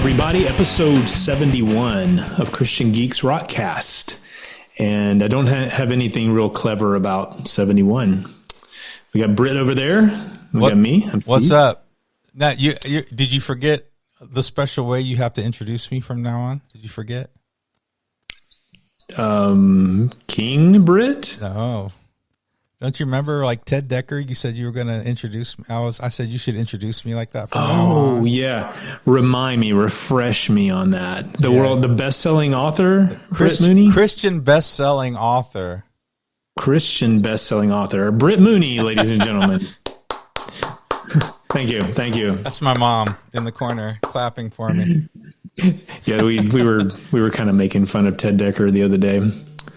everybody. Episode 71 of Christian Geeks Rockcast. And I don't have anything real clever about 71. We got Britt over there. We got me. What's up? Now, did you forget the special way you have to introduce me from now on? Did you forget? King Britt? No. Don't you remember, like Ted Decker? You said you were going to introduce me. I said you should introduce me like that. From now on. Yeah. Remind me, refresh me on that. The best-selling author, Britt Mooney? Christian best-selling author. Christian best-selling author, Britt Mooney, ladies and gentlemen. Thank you. That's my mom in the corner clapping for me. Yeah, we were kind of making fun of Ted Decker the other day.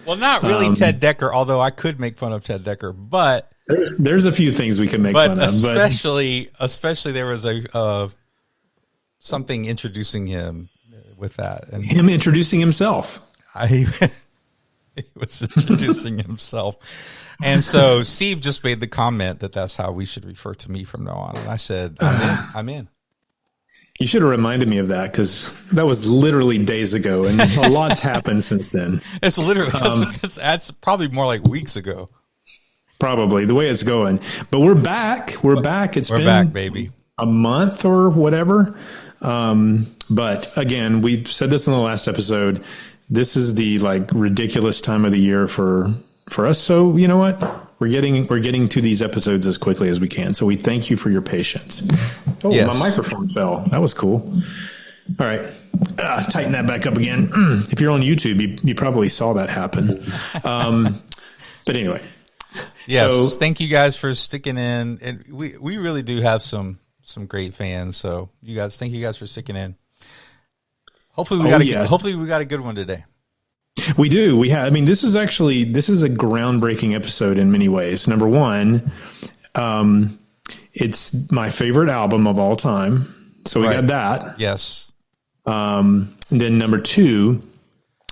Well, not really Ted Decker, although I could make fun of Ted Decker, but there's a few things we could make fun of. Especially there was something introducing him with that, and him introducing himself. He was introducing himself, and so Steve just made the comment that that's how we should refer to me from now on, and I said, "I'm in." You should have reminded me of that because that was literally days ago, and a lot's happened since then. It's literally that's probably more like weeks ago. Probably the way it's going, but we're back. We're back. We're back, baby. A month or whatever. But again, we said this in the last episode. This is the ridiculous time of the year for us. So you know what? We're getting to these episodes as quickly as we can. So we thank you for your patience. Oh, yes. My microphone fell. That was cool. All right. Tighten that back up again. If you're on YouTube, you probably saw that happen. But anyway. Yes. So, thank you guys for sticking in. And we really do have some great fans. So thank you guys for sticking in. Hopefully we got a good one today. We do. We have. I mean, this is a groundbreaking episode in many ways. Number one, it's my favorite album of all time. So we got that. Yes. And then number two,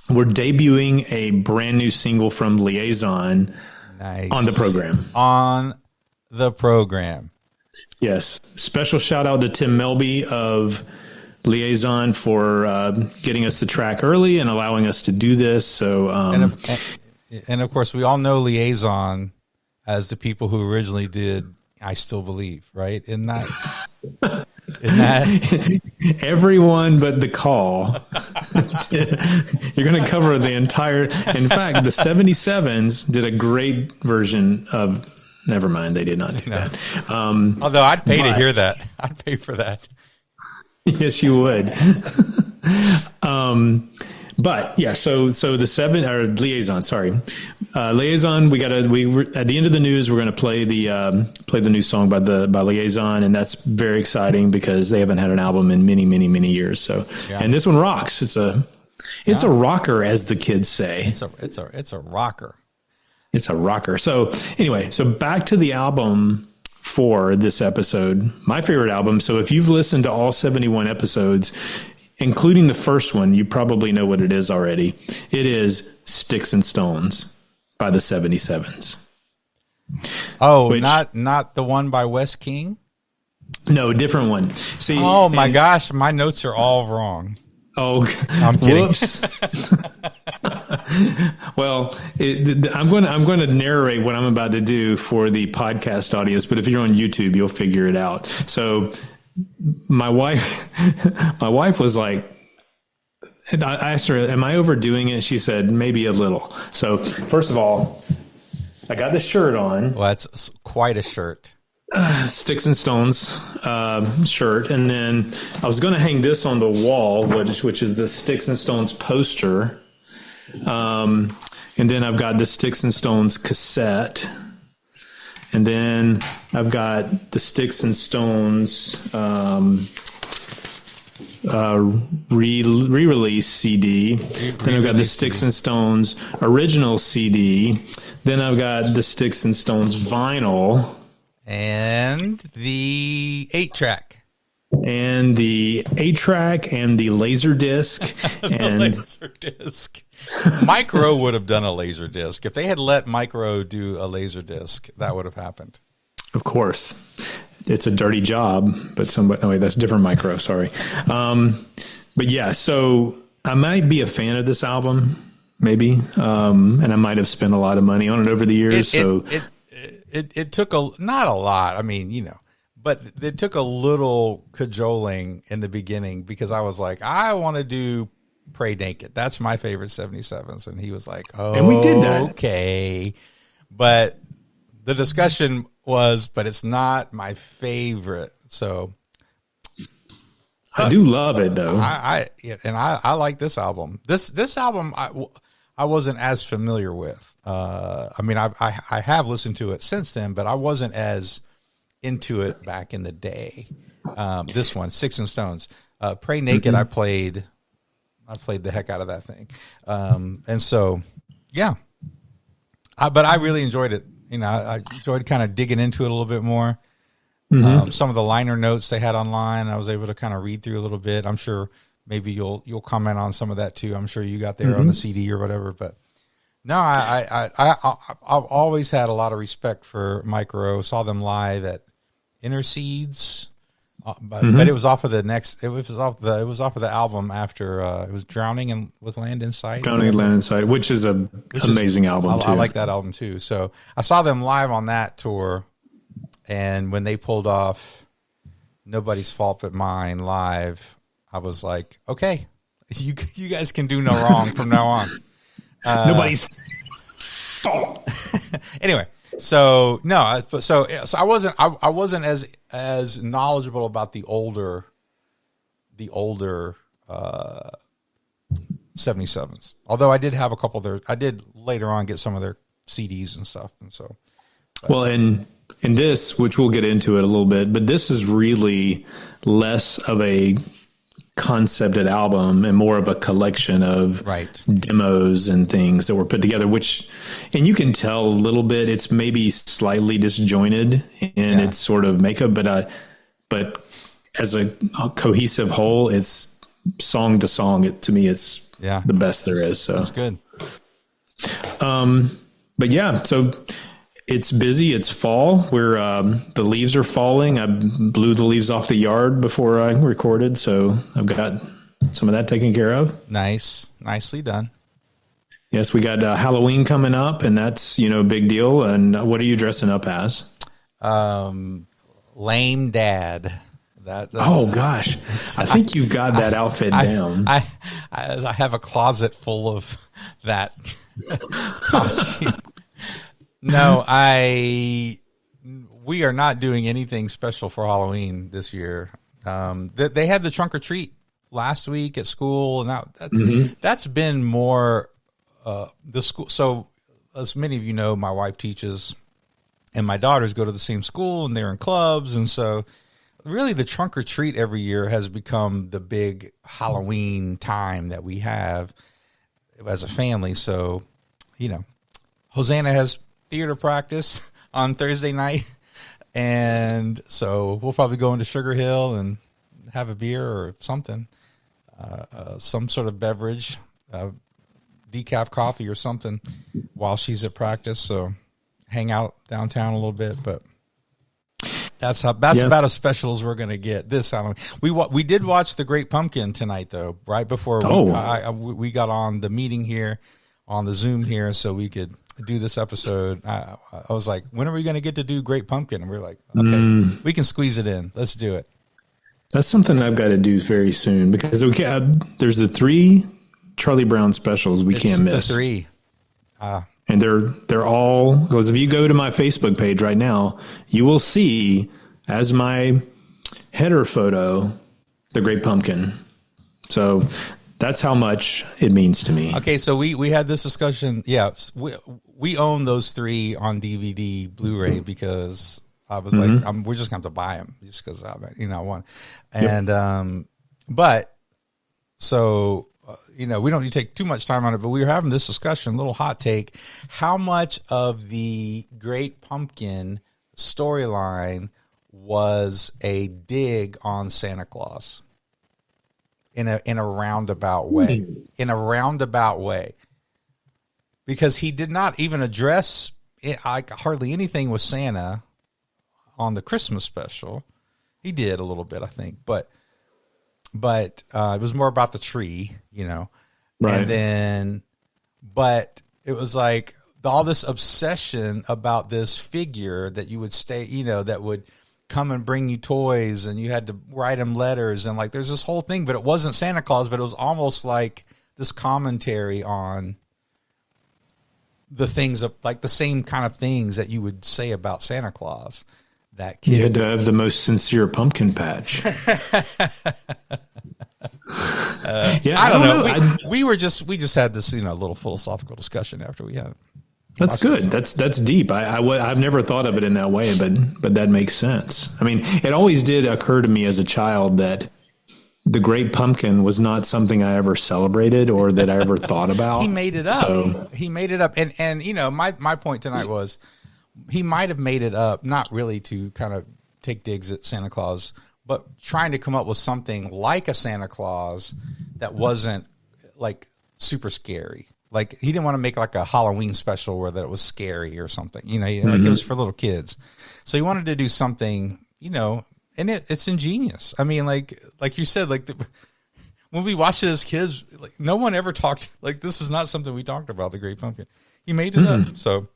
we're debuting a brand new single from Liaison on the program. Yes. Special shout out to Tim Melby of Liaison for getting us the track early and allowing us to do this. So, and of course, we all know Liaison as the people who originally did "I Still Believe," right? In that, everyone but the Call. You're going to cover the entire. In fact, the 77s did a great version of. Never mind, they did not do that. Although I'd pay to hear that. I'd pay for that. Yes, you would. But yeah, so the Liaison. Sorry, Liaison. We at the end of the news. We're going to play the new song by Liaison, and that's very exciting because they haven't had an album in many years. So, and this one rocks. It's a rocker, as the kids say. It's a rocker. It's a rocker. So anyway, back to the album. For this episode, my favorite album. So if you've listened to all 71 episodes, including the first one, you probably know what it is already. It is Sticks and Stones by the 77s. Oh, not the one by Wes King? No, different one. See, oh my gosh, my notes are all wrong. Oh, I'm kidding. Whoops. Well, I'm going to narrate what I'm about to do for the podcast audience, but if you're on YouTube, you'll figure it out. So my wife was like, I asked her, am I overdoing it? She said, maybe a little. So first of all, I got this shirt on. Well, that's quite a shirt. Sticks and Stones shirt, and then I was going to hang this on the wall, which is the Sticks and Stones poster, and then I've got the Sticks and Stones cassette, and then I've got the Sticks and Stones re-release CD. Then I've got the Sticks and Stones original CD. Then I've got the Sticks and Stones vinyl. And the 8-track. And the 8-track and the laser disc. And laser disc. Micro would have done a laser disc. If they had let Micro do a laser disc, that would have happened. Of course. It's a dirty job, but that's different Micro, sorry. but yeah, so I might be a fan of this album, maybe, and I might have spent a lot of money on it over the years. It took not a lot. I mean, you know, but it took a little cajoling in the beginning because I was like, I want to do Pray Naked. That's my favorite 77s, and he was like, oh, and we did that. Okay, but the discussion was, but it's not my favorite. So I do love it though. I like this album. This album I wasn't as familiar with. I mean, I have listened to it since then, but I wasn't as into it back in the day. This one, Sticks and Stones, Pray Naked. I played the heck out of that thing, and so yeah. But I really enjoyed it. You know, I enjoyed kind of digging into it a little bit more. Some of the liner notes they had online, I was able to kind of read through a little bit. I'm sure maybe you'll comment on some of that too. I'm sure you got there on the CD or whatever. But no, I've always had a lot of respect for Micro. Saw them live at Interseeds, but it was off of the next. It was off of the album after it was Drowning with Land in Sight. Drowning with Land in Sight, which is an amazing album too. I like that album too. So I saw them live on that tour. And when they pulled off Nobody's Fault But Mine live, I was like, okay, you guys can do no wrong from now on. Nobody's fault. Anyway, so no, so I wasn't as knowledgeable about the older 77s. Although I did have a couple there. I did later on get some of their CDs and stuff, and so. Well, and in this, which we'll get into it a little bit, but this is really less of a concepted album and more of a collection of demos and things that were put together, and you can tell a little bit, it's maybe slightly disjointed in its sort of makeup, but as a cohesive whole, it's song to song. To me, it's the best there is. So that's good. But yeah, so it's busy. It's fall. The leaves are falling. I blew the leaves off the yard before I recorded, so I've got some of that taken care of. Nicely done. Yes, we got Halloween coming up, and that's a big deal. And what are you dressing up as? Lame dad. Oh gosh, I think you've got that outfit down. I have a closet full of that costume. No, we are not doing anything special for Halloween this year. They had the trunk or treat last week at school, and that's been more the school. So as many of you know, my wife teaches, and my daughters go to the same school, and they're in clubs, and so really the trunk or treat every year has become the big Halloween time that we have as a family. So, Hosanna has theater practice on Thursday night, and so we'll probably go into Sugar Hill and have a beer or something, some sort of beverage, decaf coffee or something while she's at practice. So hang out downtown a little bit, but that's about as special as we're going to get this Halloween. We did watch The Great Pumpkin tonight, though, right before we got on the meeting here on the Zoom here, so we could do this episode. I was like, when are we going to get to do Great Pumpkin? And we are like, okay, we can squeeze it in. Let's do it. That's something I've got to do very soon, because there's the 3 Charlie Brown specials we can't miss. The 3. And they're all, because if you go to my Facebook page right now, you will see as my header photo, The Great Pumpkin. So that's how much it means to me. Okay, so we had this discussion. Yeah, we own those 3 on DVD, Blu-ray, because I was like, we're just going to have to buy them just because I want. And but so we don't need to take too much time on it. But we were having this discussion, little hot take. How much of the Great Pumpkin storyline was a dig on Santa Claus? In a roundabout way, because he did not even address hardly anything with Santa on the Christmas special. He did a little bit, I think, but but it was more about the tree, Right. And then, but it was like all this obsession about this figure that you would that would come and bring you toys, and you had to write him letters, and like there's this whole thing, but it wasn't Santa Claus, but it was almost like this commentary on the things of like the same kind of things that you would say about Santa Claus. That kid, you had to have the most sincere pumpkin patch. I don't know. We just had this little philosophical discussion after we had. That's good. That's deep. I've never thought of it in that way, but that makes sense. I mean, it always did occur to me as a child that the Great Pumpkin was not something I ever celebrated or that I ever thought about. He made it up. He made it up, and my point tonight was he might have made it up, not really to kind of take digs at Santa Claus, but trying to come up with something like a Santa Claus that wasn't like super scary. Like he didn't want to make like a Halloween special where that it was scary or something, like it was for little kids. So he wanted to do something, and it's ingenious. I mean, like you said, like when we watched it as kids, like no one ever talked, like this is not something we talked about, the Great Pumpkin. He made it up. So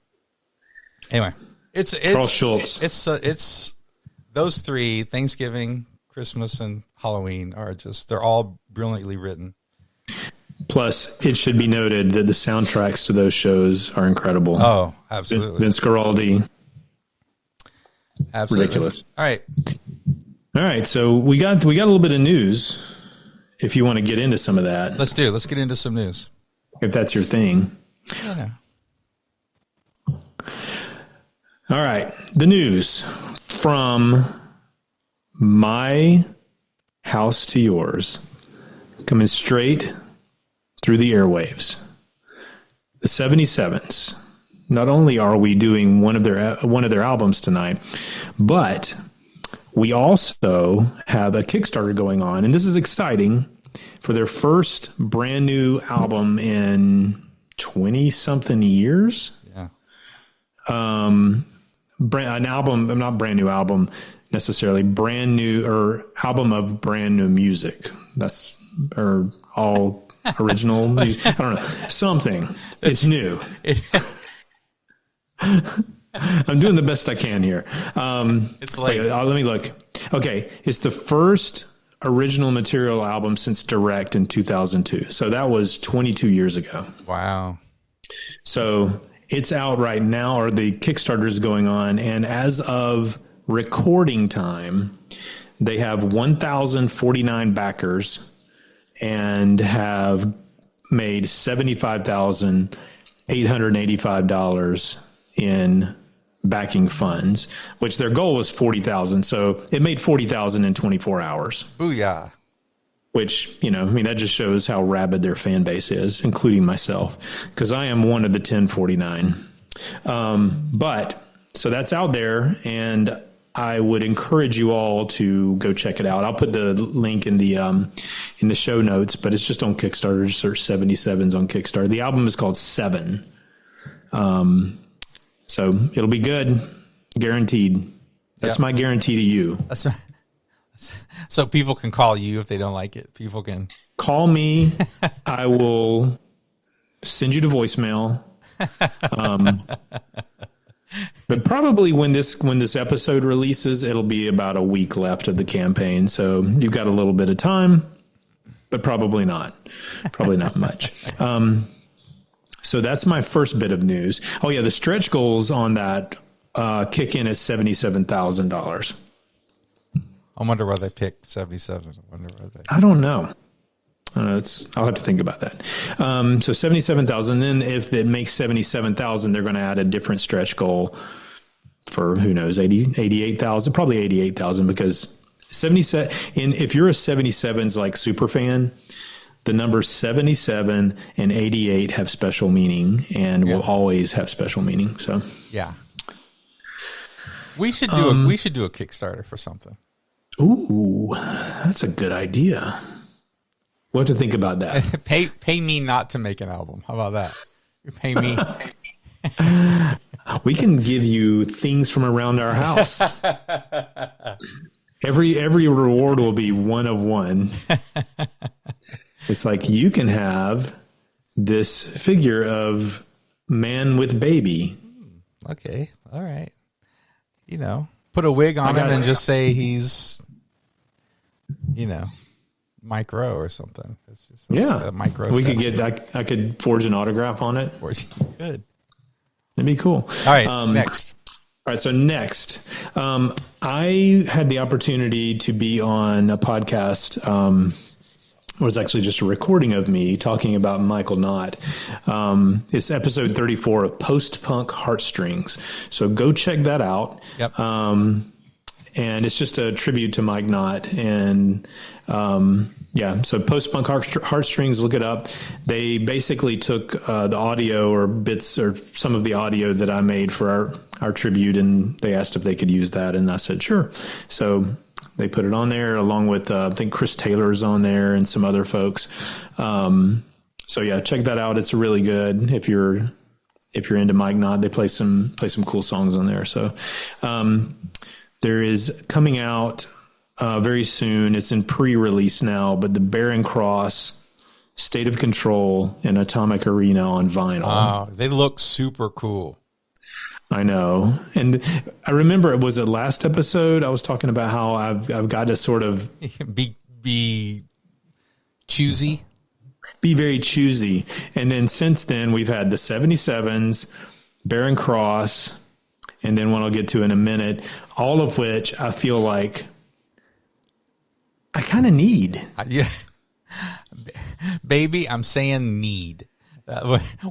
anyway, it's Charles Schultz. It's those three, Thanksgiving, Christmas, and Halloween they're all brilliantly written. Plus, it should be noted that the soundtracks to those shows are incredible. Oh, absolutely. Vince Guaraldi. Absolutely. Ridiculous. All right. So we got a little bit of news. If you want to get into some of that, let's get into some news. If that's your thing. Yeah. All right. The news from my house to yours, coming straight through the airwaves. The 77s. Not only are we doing one of their albums tonight, but we also have a Kickstarter going on, and this is exciting, for their first brand new album in 20-something years. Yeah. An album, not brand new album necessarily, brand new or album of brand new music. That's or all original music. I don't know. Something. It's new. I'm doing the best I can here. It's late. Let me look. Okay. It's the first original material album since Direct in 2002. So that was 22 years ago. Wow. So it's out right now, or the Kickstarter is going on. And as of recording time, they have 1,049 backers and have made $75,885 in backing funds, which their goal was 40,000. So it made 40,000 in 24 hours. Booyah. Which, that just shows how rabid their fan base is, including myself, because I am one of the 1049. But so that's out there, and I would encourage you all to go check it out. I'll put the link in the show notes, but it's just on Kickstarter. Just search 77s on Kickstarter. The album is called Seven. So it'll be good, guaranteed. That's my guarantee to you. So people can call you if they don't like it. People can call me. I will send you to voicemail. But probably when this episode releases, it'll be about a week left of the campaign. So you've got a little bit of time, but probably not much. So that's my first bit of news. Oh yeah. The stretch goals on that, kick in at $77,000. I wonder why they picked 77. I don't know. I'll have to think about that. So 77,000. Then if it makes 77,000, they're going to add a different stretch goal for who knows, 88,000, probably 88,000, because 77. And if you're a 77s like super fan, the numbers 77 and 88 have special meaning and will always have special meaning. So yeah, we should do a Kickstarter for something. Ooh, that's a good idea. We'll have to think about that. Pay me not to make an album. How about that? You pay me. We can give you things from around our house. Every reward will be one of one. It's like you can have this figure of man with baby. Okay. All right. Put a wig on him and just say he's, Mike Rowe or something. It's just a Mike Rowe. We could get, I could forge an autograph on it. Good. It'd be cool. All right. Next. All right. So next, I had the opportunity to be on a podcast, it was actually just a recording of me talking about Michael Knott. It's episode 34 of Post-Punk Heartstrings. So go check that out. Yep. And it's just a tribute to Mike Knott. And so Post-Punk Heartstrings, look it up. They basically took the audio or bits or some of the audio that I made for our tribute, and they asked if they could use that. And I said, sure. So they put it on there along with, I think Chris Taylor's on there and some other folks. So yeah, check that out. It's really good. If you're into Mike Knott, they play some cool songs on there. So, there is coming out, very soon. It's in pre-release now, but the Barren Cross, State of Control, and Atomic Arena on vinyl. Wow. They look super cool. I know. And I remember, was it last episode? I was talking about how I've got to sort of be choosy, be very choosy. And then since then we've had the 77s, Barren Cross, and then one I'll get to in a minute, all of which I feel like I kind of need. Yeah. Baby, I'm saying need.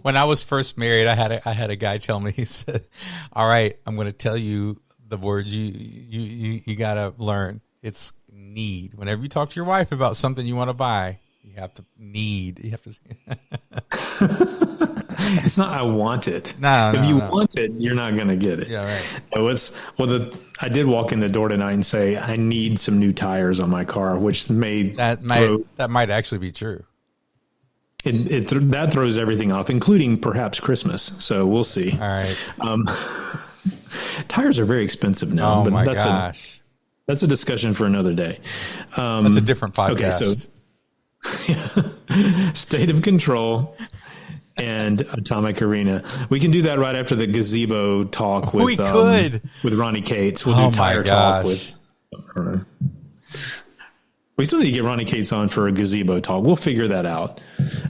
When I was first married, I had a guy tell me, he said, all right, I'm going to tell you the words you got to learn. It's need. Whenever you talk to your wife about something you want to buy, you have to need. You have to. It's not, I want it. No, if you want it, you're not going to get it. Yeah, right. I did walk in the door tonight and say, I need some new tires on my car, which that might actually be true. That throws everything off, including perhaps Christmas. So we'll see. All right. Tires are very expensive now. Oh, my gosh. That's a discussion for another day. That's a different podcast. Okay, so State of Control and Atomic Arena. We can do that right after the gazebo talk with with Ronnie Cates. We'll do tire talk with. We still need to get Ronnie Cates on for a gazebo talk. We'll figure that out.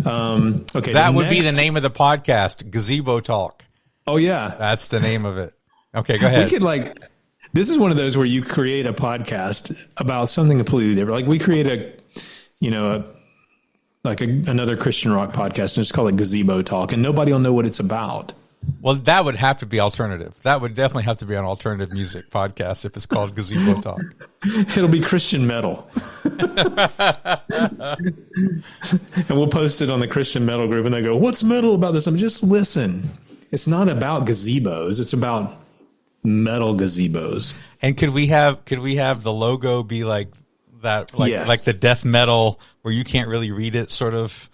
Okay, that would be the name of the podcast, Gazebo Talk. Oh yeah, that's the name of it. Okay, go ahead. We could this is one of those where you create a podcast about something completely different. Like we create another Christian rock podcast and just call it Gazebo Talk, and nobody will know what it's about. Well, that would have to be alternative. That would definitely have to be an alternative music podcast if it's called Gazebo Talk. It'll be Christian metal. And we'll post it on the Christian metal group, and they go, what's metal about this? I'm just listen. It's not about gazebos. It's about metal gazebos. And could we have the logo be like that, like the death metal where you can't really read it, sort of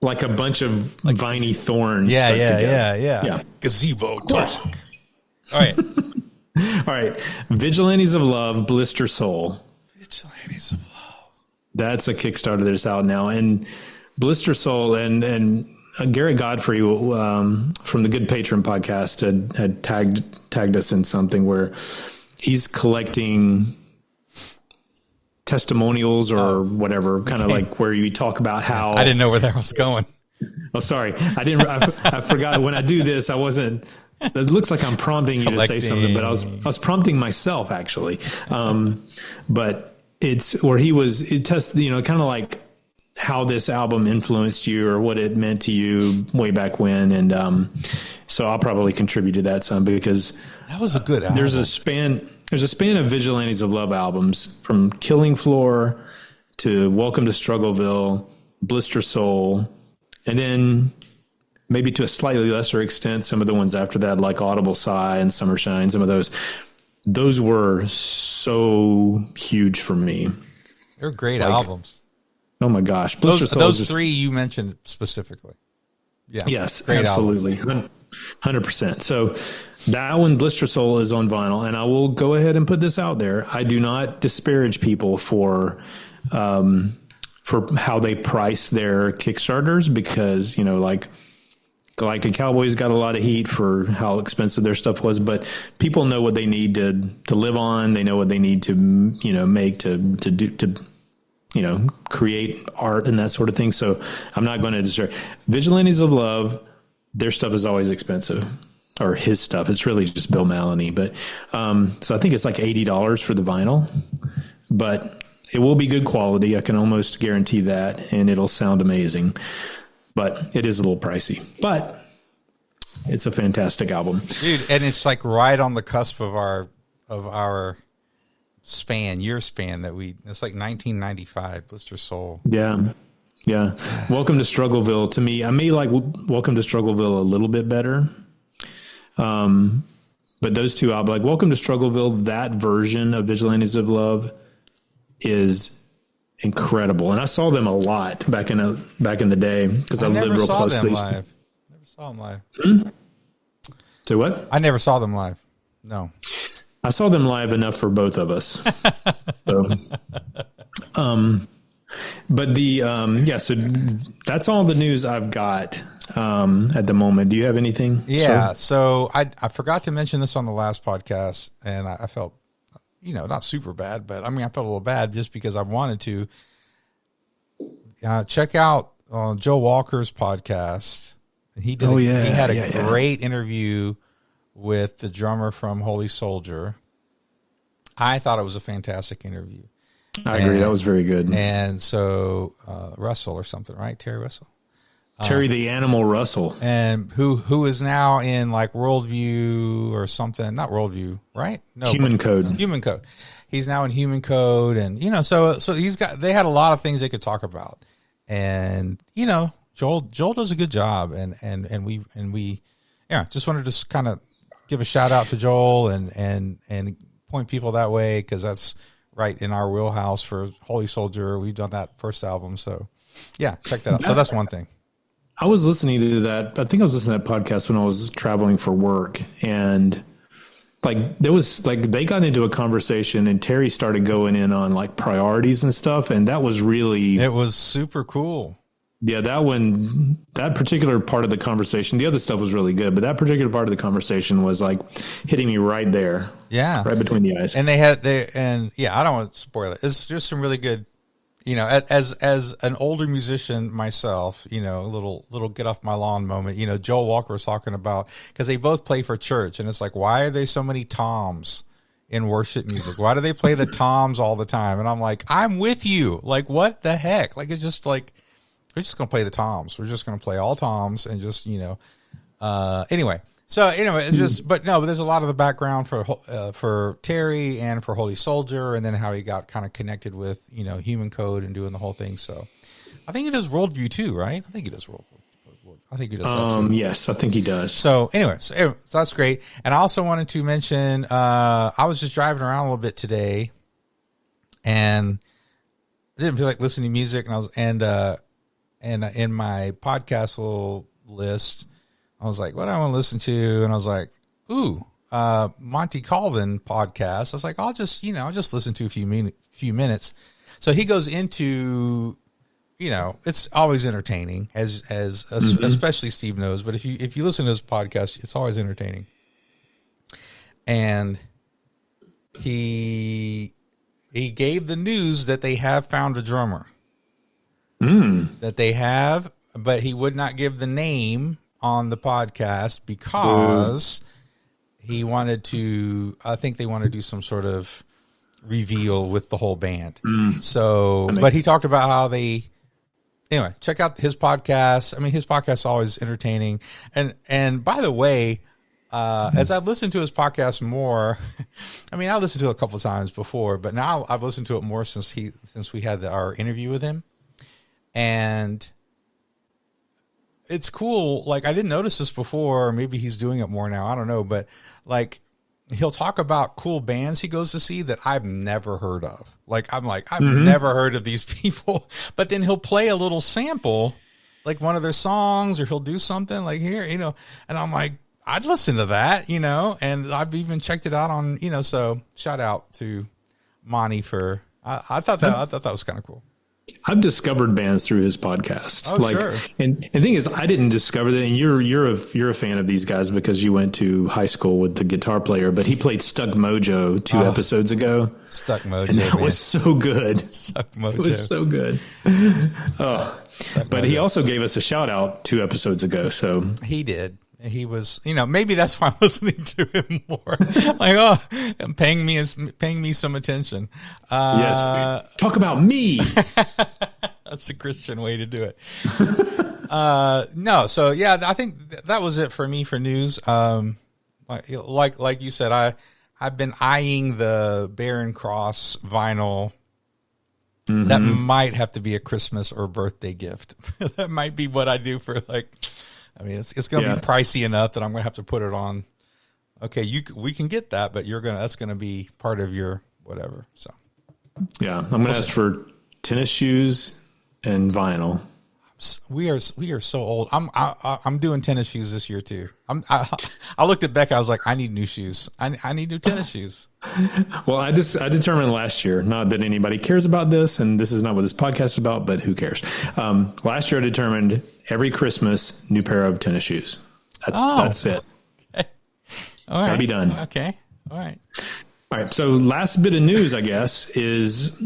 like a bunch of viney thorns. Yeah. Gazebo Talk. All right. All right. Vigilantes of Love, Blister Soul. Vigilantes of Love. That's a Kickstarter that's out now. And Blister Soul and Gary Godfrey from the Good Patron podcast had tagged us in something where he's collecting testimonials or whatever, kind of like where you talk about how I didn't know where that was going. Oh, sorry. I forgot when I do this. I wasn't, it looks like I'm prompting you to say something, but I was prompting myself actually. But it's where it tests, kind of like how this album influenced you or what it meant to you way back when. And, so I'll probably contribute to that some because that was a good album. There's a span of Vigilantes of Love albums from Killing Floor to Welcome to Struggleville, Blister Soul, and then maybe to a slightly lesser extent, some of the ones after that, like Audible Sigh and Summer Shine, some of those were so huge for me. They're great albums. Oh my gosh. Blister Soul those three you mentioned specifically. Yeah. Yes, great absolutely. Album. 100%. So that one, Blister Soul, is on vinyl, and I will go ahead and put this out there. I do not disparage people for how they price their Kickstarters, because, like Galactic Cowboys got a lot of heat for how expensive their stuff was, but people know what they need to live on. They know what they need to, make to create art and that sort of thing. So I'm not going to disturb. Vigilantes of Love, their stuff is always expensive, or his stuff. It's really just Bill Maloney. But so I think it's like $80 for the vinyl, but it will be good quality. I can almost guarantee that, and it'll sound amazing. But it is a little pricey, but it's a fantastic album, dude. And it's like right on the cusp of our year span it's like 1995, Blister Soul. Yeah. Welcome to Struggleville. To me, I may like Welcome to Struggleville a little bit better. But those two albums, like Welcome to Struggleville, that version of Vigilantes of Love is incredible, and I saw them a lot back in the day, because I lived real close to these. Never saw them live. Say what? I never saw them live. No, I saw them live enough for both of us. So, but so that's all the news I've got at the moment. Do you have anything? Yeah. So I forgot to mention this on the last podcast, and I felt, not super bad, but I felt a little bad just because I wanted to check out Joe Walker's podcast. He did. He had a great interview with the drummer from Holy Soldier. I thought it was a fantastic interview. I agree. That was very good. And so Russell or something, right? Terry Russell. Terry the Animal Russell. And who is now in like Worldview or something. Not Worldview, right? No, Human Code. Human Code. He's now in Human Code, and so they had a lot of things they could talk about. And Joel does a good job, and we just wanted to kind of give a shout out to Joel and point people that way, because that's right in our wheelhouse for Holy Soldier. We've done that first album, so check that out. So that's one thing. I was listening to that. I think I was listening to that podcast when I was traveling for work, and they got into a conversation, and Terry started going in on like priorities and stuff, and it was super cool. Yeah, that particular part of the conversation, the other stuff was really good, but that particular part of the conversation was like hitting me right there. Yeah. Right between the eyes. And I don't want to spoil it. It's just some really good, as an older musician myself, a little get off my lawn moment. Joel Walker was talking about, because they both play for church, and it's like, why are there so many toms in worship music? Why do they play the toms all the time? And I'm like, I'm with you. Like, what the heck? Like, it's just like, we're just going to play the toms. We're just going to play all toms and just, anyway. So anyway, but there's a lot of the background for Terry and for Holy Soldier, and then how he got kind of connected with, Human Code and doing the whole thing. So I think he does Worldview too, right? I think he does Worldview. I think he does that too. Yes, I think he does. So anyway, so that's great. And I also wanted to mention, I was just driving around a little bit today, and I didn't feel like listening to music, and in my podcast little list, I was like, what do I want to listen to? And I was like, Monty Colvin podcast. I was like, I'll just listen to a few minutes. So he goes into, it's always entertaining, as especially Steve knows. But if you listen to his podcast, it's always entertaining. And he gave the news that they have found a drummer. That they have, but he would not give the name on the podcast because he wanted to, I think they want to do some sort of reveal with the whole band. So, but he talked about how anyway, check out his podcast. His podcast is always entertaining. And by the way, as I listened to his podcast more, I listened to it a couple of times before, but now I've listened to it more since we had our interview with him. And it's cool. Like, I didn't notice this before, or maybe he's doing it more now. I don't know. But like, he'll talk about cool bands he goes to see that I've never heard of. Like, I've never heard of these people, but then he'll play a little sample, like one of their songs, or he'll do something like here, and I'm like, I'd listen to that, and I've even checked it out on, so shout out to Monty for, I thought that was kind of cool. I've discovered bands through his podcast. Oh, sure. And the thing is, I didn't discover that. And you're a fan of these guys because you went to high school with the guitar player, but he played Stuck Mojo 2 episodes ago. Stuck Mojo. And that was so good. Stuck Mojo. It was so good. But he also gave us a shout out 2 episodes ago. So he did. He was, maybe that's why I'm listening to him more. Like, paying me some attention. Yes, talk about me. That's a Christian way to do it. No, so yeah, I think that was it for me for news. Like you said, I've been eyeing the Barren Cross vinyl. Mm-hmm. That might have to be a Christmas or birthday gift. That might be what I do for it's going to be pricey enough that I'm going to have to put it on. Okay, we can get that, but that's going to be part of your whatever. So, yeah, I'm going to ask for tennis shoes and vinyl. We are so old. I'm doing tennis shoes this year too. I looked at Becca. I was like, I need new shoes. I need new tennis shoes. Well, I determined last year, not that anybody cares about this, and this is not what this podcast is about, but who cares? Last year I determined every Christmas, new pair of tennis shoes. That's it. Okay. All right. Gotta be done. Okay. All right. All right. So last bit of news, I guess, is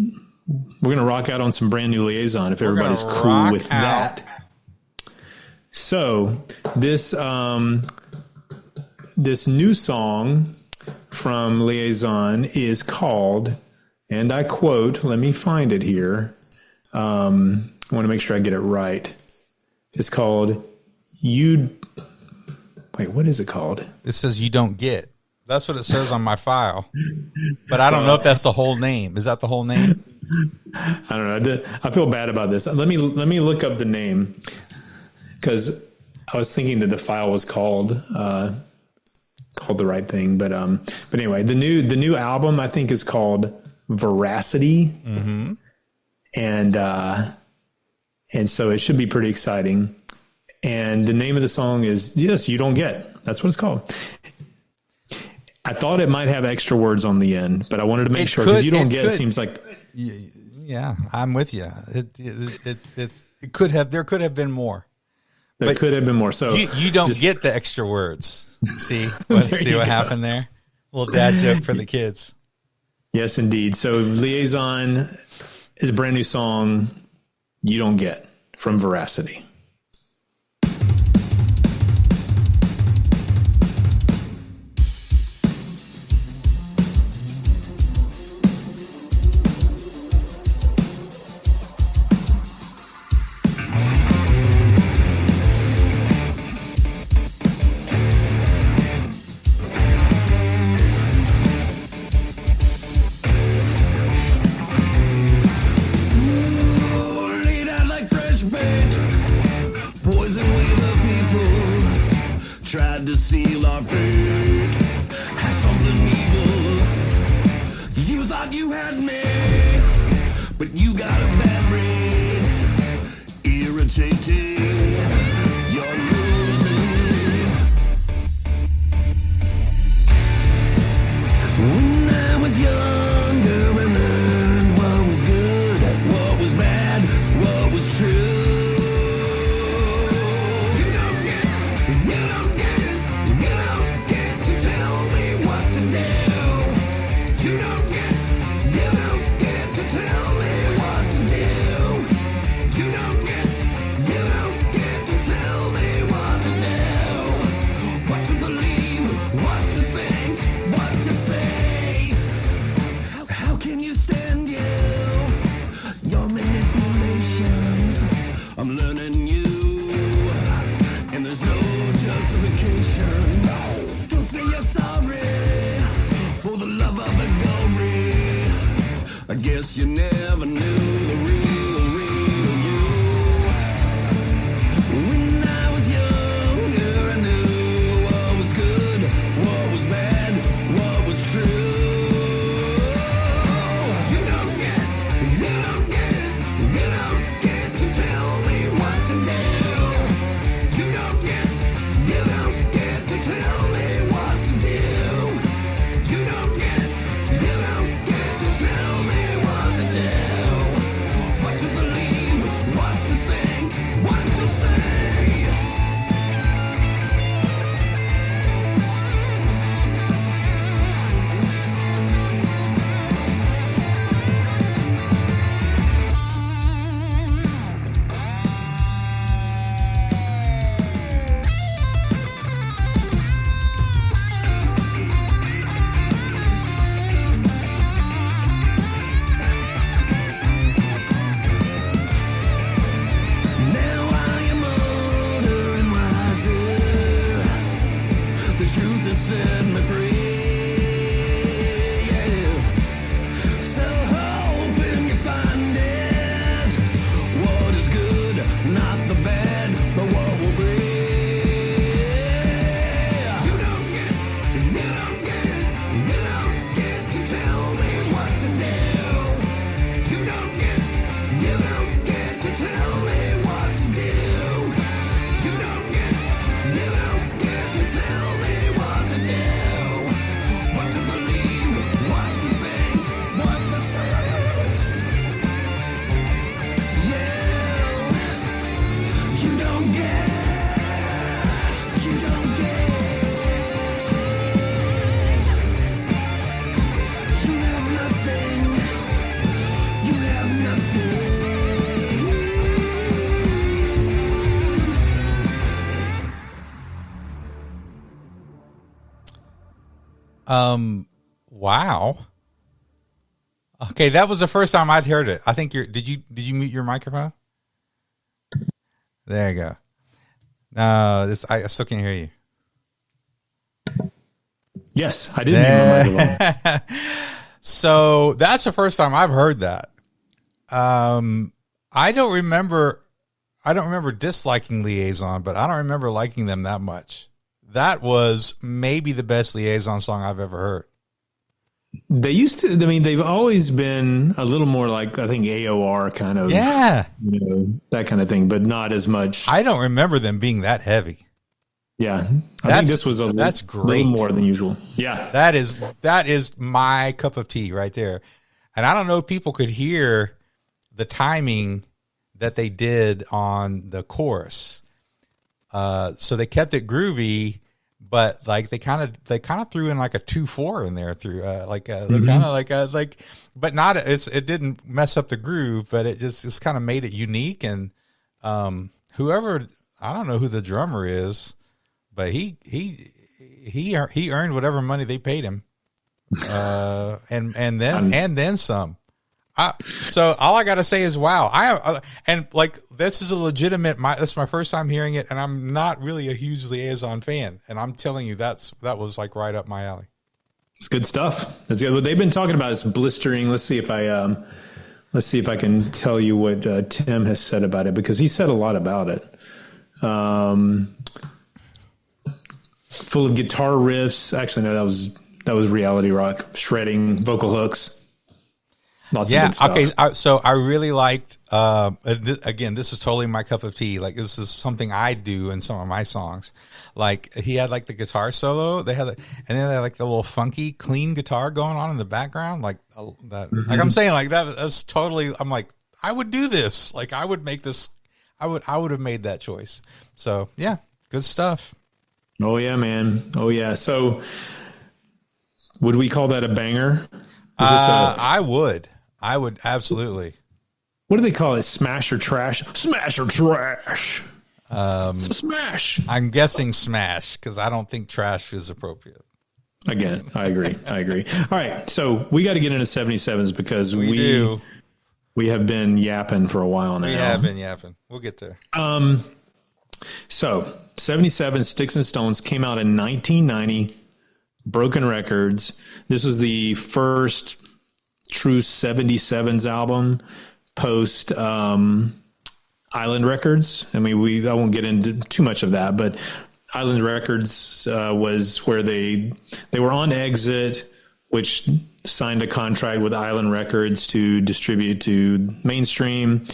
we're going to rock out on some brand new Liaison if everybody's cool with that. So this new song from Liaison is called, and I quote, let me find it here. I want to make sure I get it right. It's called what is it called? It says You Don't Get. That's what it says on my file. But I don't know if that's the whole name. Is that the whole name? I don't know. I feel bad about this. Let me look up the name, because I was thinking that the file was called the right thing. But anyway, the new album I think is called Veracity. Mm-hmm. And so it should be pretty exciting. And the name of the song is You Don't Get. That's what it's called. I thought it might have extra words on the end, but I wanted to make sure, because You Don't Get it seems like. Yeah, I'm with you. It could have. There could have been more. There could have been more. So you don't get the extra words. See what happened there? A little dad joke for the kids. Yes, indeed. So Liaison is a brand new song, You Don't Get, from Veracity. Tried to seal our fate, had something evil. You thought you had me, but you got a bad brain. Irritating, you're losing. When I was younger, I learned what was good, what was bad, what was true. I'm learning you, and there's no justification. Don't say you're sorry for the love of the glory. I guess you never knew the real you. When I was younger, I knew what was good, what was bad, what was true. Tell Wow. Okay, that was the first time I'd heard it. I think did you mute your microphone? There you go. No, I still can't hear you. Yes, I did mute my microphone. So that's the first time I've heard that. I don't remember disliking Liaison, but I don't remember liking them that much. That was maybe the best Liaison song I've ever heard. They used to, I mean, they've always been a little more like, I think, AOR kind of, that kind of thing, but not as much. I don't remember them being that heavy. Yeah. I think this was that's great. Little more than usual. Yeah. That is my cup of tea right there. And I don't know if people could hear the timing that they did on the chorus. So they kept it groovy, but like they kind of threw in like a 2/4 in there through kind of like but not it didn't mess up the groove, but it just kind of made it unique. And whoever, I don't know who the drummer is, but he earned whatever money they paid him, and then some. So all I got to say is, wow. And like, this is a legitimate, this is my first time hearing it, and I'm not really a huge Liaison fan. And I'm telling you, that was like right up my alley. It's good stuff. That's good. What they've been talking about is blistering. Let's see if I can tell you what Tim has said about it, because he said a lot about it. Full of guitar riffs. Actually, no, that was reality rock, shredding, vocal hooks. Lots of good stuff. Okay. So I really liked, again, this is totally my cup of tea. Like, this is something I do in some of my songs. Like, he had like the guitar solo. And then they had like the little funky, clean guitar going on in the background. Like that, like I'm saying, like that's totally, I'm like, I would do this. Like, I would make this, I would have made that choice. So yeah, good stuff. Oh yeah, man. Oh yeah. So would we call that a banger? I would absolutely. What do they call it? Smash or trash? Smash or trash? It's a smash. I'm guessing smash, because I don't think trash is appropriate. Again, I agree. All right, so we got to get into 77s because we have been yapping for a while now. We have been yapping. We'll get there. So 77 Sticks and Stones came out in 1990. Broken Records. This was the first true 77s album post Island Records. I mean, I won't get into too much of that, but Island Records was where they were on exit, which signed a contract with Island Records to distribute to mainstream.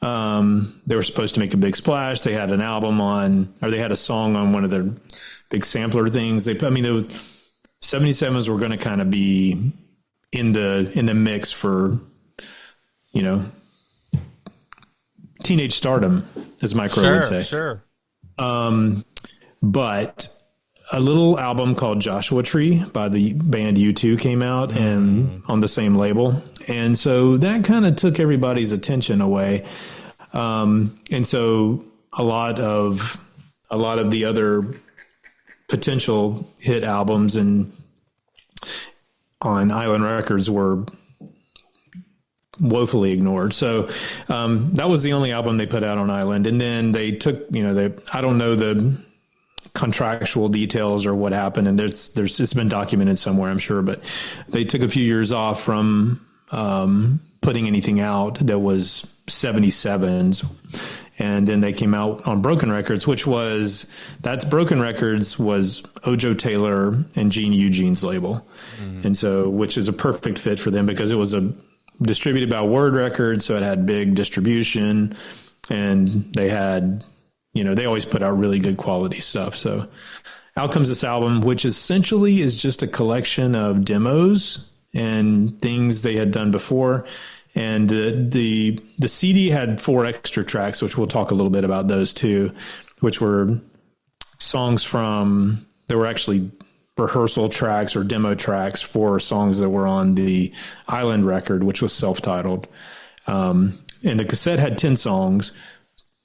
They were supposed to make a big splash. They had an album they had a song on one of their big sampler things. 77s were going to kind of be in the mix for, teenage stardom, as Mike Rowe would say. Sure. But a little album called Joshua Tree by the band U2 came out and on the same label. And so that kind of took everybody's attention away. And so a lot of the other potential hit albums on Island Records were woefully ignored. So that was the only album they put out on Island. And then they took, I don't know the contractual details or what happened, and it's been documented somewhere, I'm sure, but they took a few years off from putting anything out that was 77s. And then they came out on Broken Records, Broken Records was Ojo Taylor and Gene Eugene's label. And so, which is a perfect fit for them because it was distributed by Word Records. So it had big distribution, and they had, they always put out really good quality stuff. So out comes this album, which essentially is just a collection of demos and things they had done before. And the CD had 4 extra tracks, which we'll talk a little bit about those too, which were songs there were actually rehearsal tracks or demo tracks for songs that were on the Island record, which was self-titled. And the cassette had 10 songs,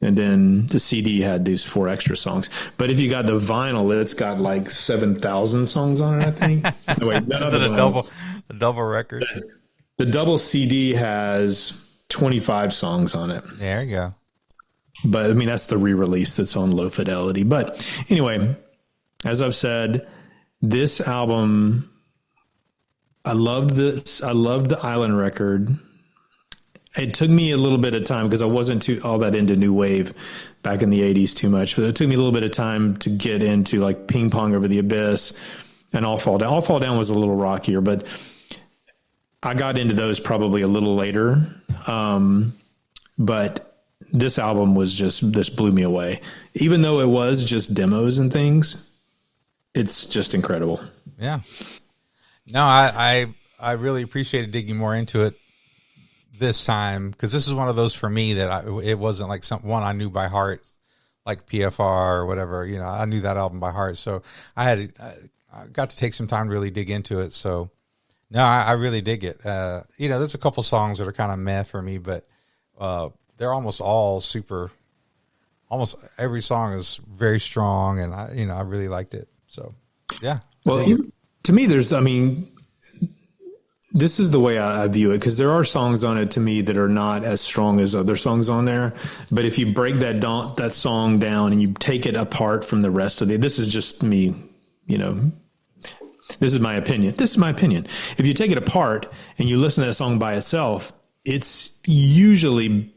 And then the CD had these 4 extra songs. But if you got the vinyl, it's got like 7,000 songs on it, I think. No, wait, Is it a double record? The double CD has 25 songs on it. There you go. But I mean, that's the re-release that's on low fidelity. But anyway, as I've said, this album, I loved this. I loved the Island record. It took me a little bit of time because I wasn't all that into new wave back in the 80s too much, but it took me a little bit of time to get into like Ping Pong Over the Abyss and All Fall Down. All Fall Down was a little rockier, but I got into those probably a little later. But this album this blew me away. Even though it was just demos and things, it's just incredible. Yeah. No, I really appreciated digging more into it this time, because this is one of those for me that it wasn't like one I knew by heart, like PFR or whatever. You know, I knew that album by heart, so I got to take some time to really dig into it. So no, I really dig it. You know, there's a couple songs that are kind of meh for me, but they're almost all super. Almost every song is very strong, and I really liked it. So yeah. Well, to me, this is the way I view it, because there are songs on it to me that are not as strong as other songs on there. But if you break that song down and you take it apart from the rest of it, this is just me, this is my opinion. If you take it apart and you listen to that song by itself, it's usually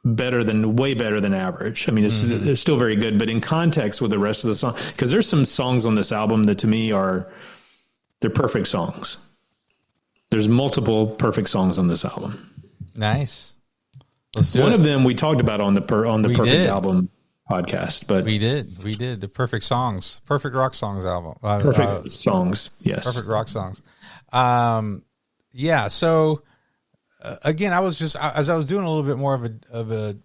way better than average. I mean, it's still very good, but in context with the rest of the song, because there's some songs on this album that to me they're perfect songs. There's multiple perfect songs on this album. Nice. Let's do One it. of them we talked about on the Perfect Album podcast, but we did the Perfect Songs, Perfect Rock Songs album. Perfect Songs, yes. Perfect Rock Songs. Yeah. So again, as I was doing a little bit more of a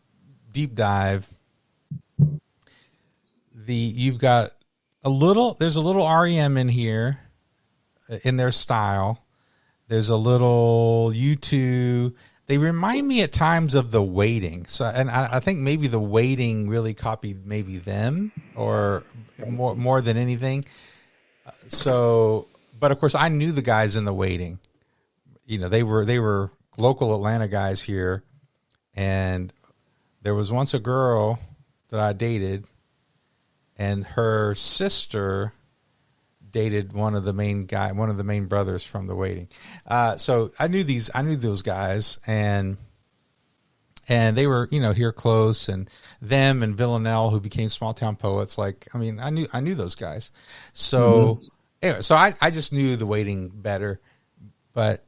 deep dive, there's a little REM in here in their style. There's a little U2. They remind me at times of The Waiting. So, and I think maybe The Waiting really copied maybe them or more than anything. So, but of course I knew the guys in The Waiting. You know, they were local Atlanta guys here, and there was once a girl that I dated, and her sister dated one of the main brothers from The Waiting. So I knew those guys, and they were, here close, and them and Villanelle, who became Small Town Poets. Like, I mean, I knew those guys. So anyway, so I just knew The Waiting better, but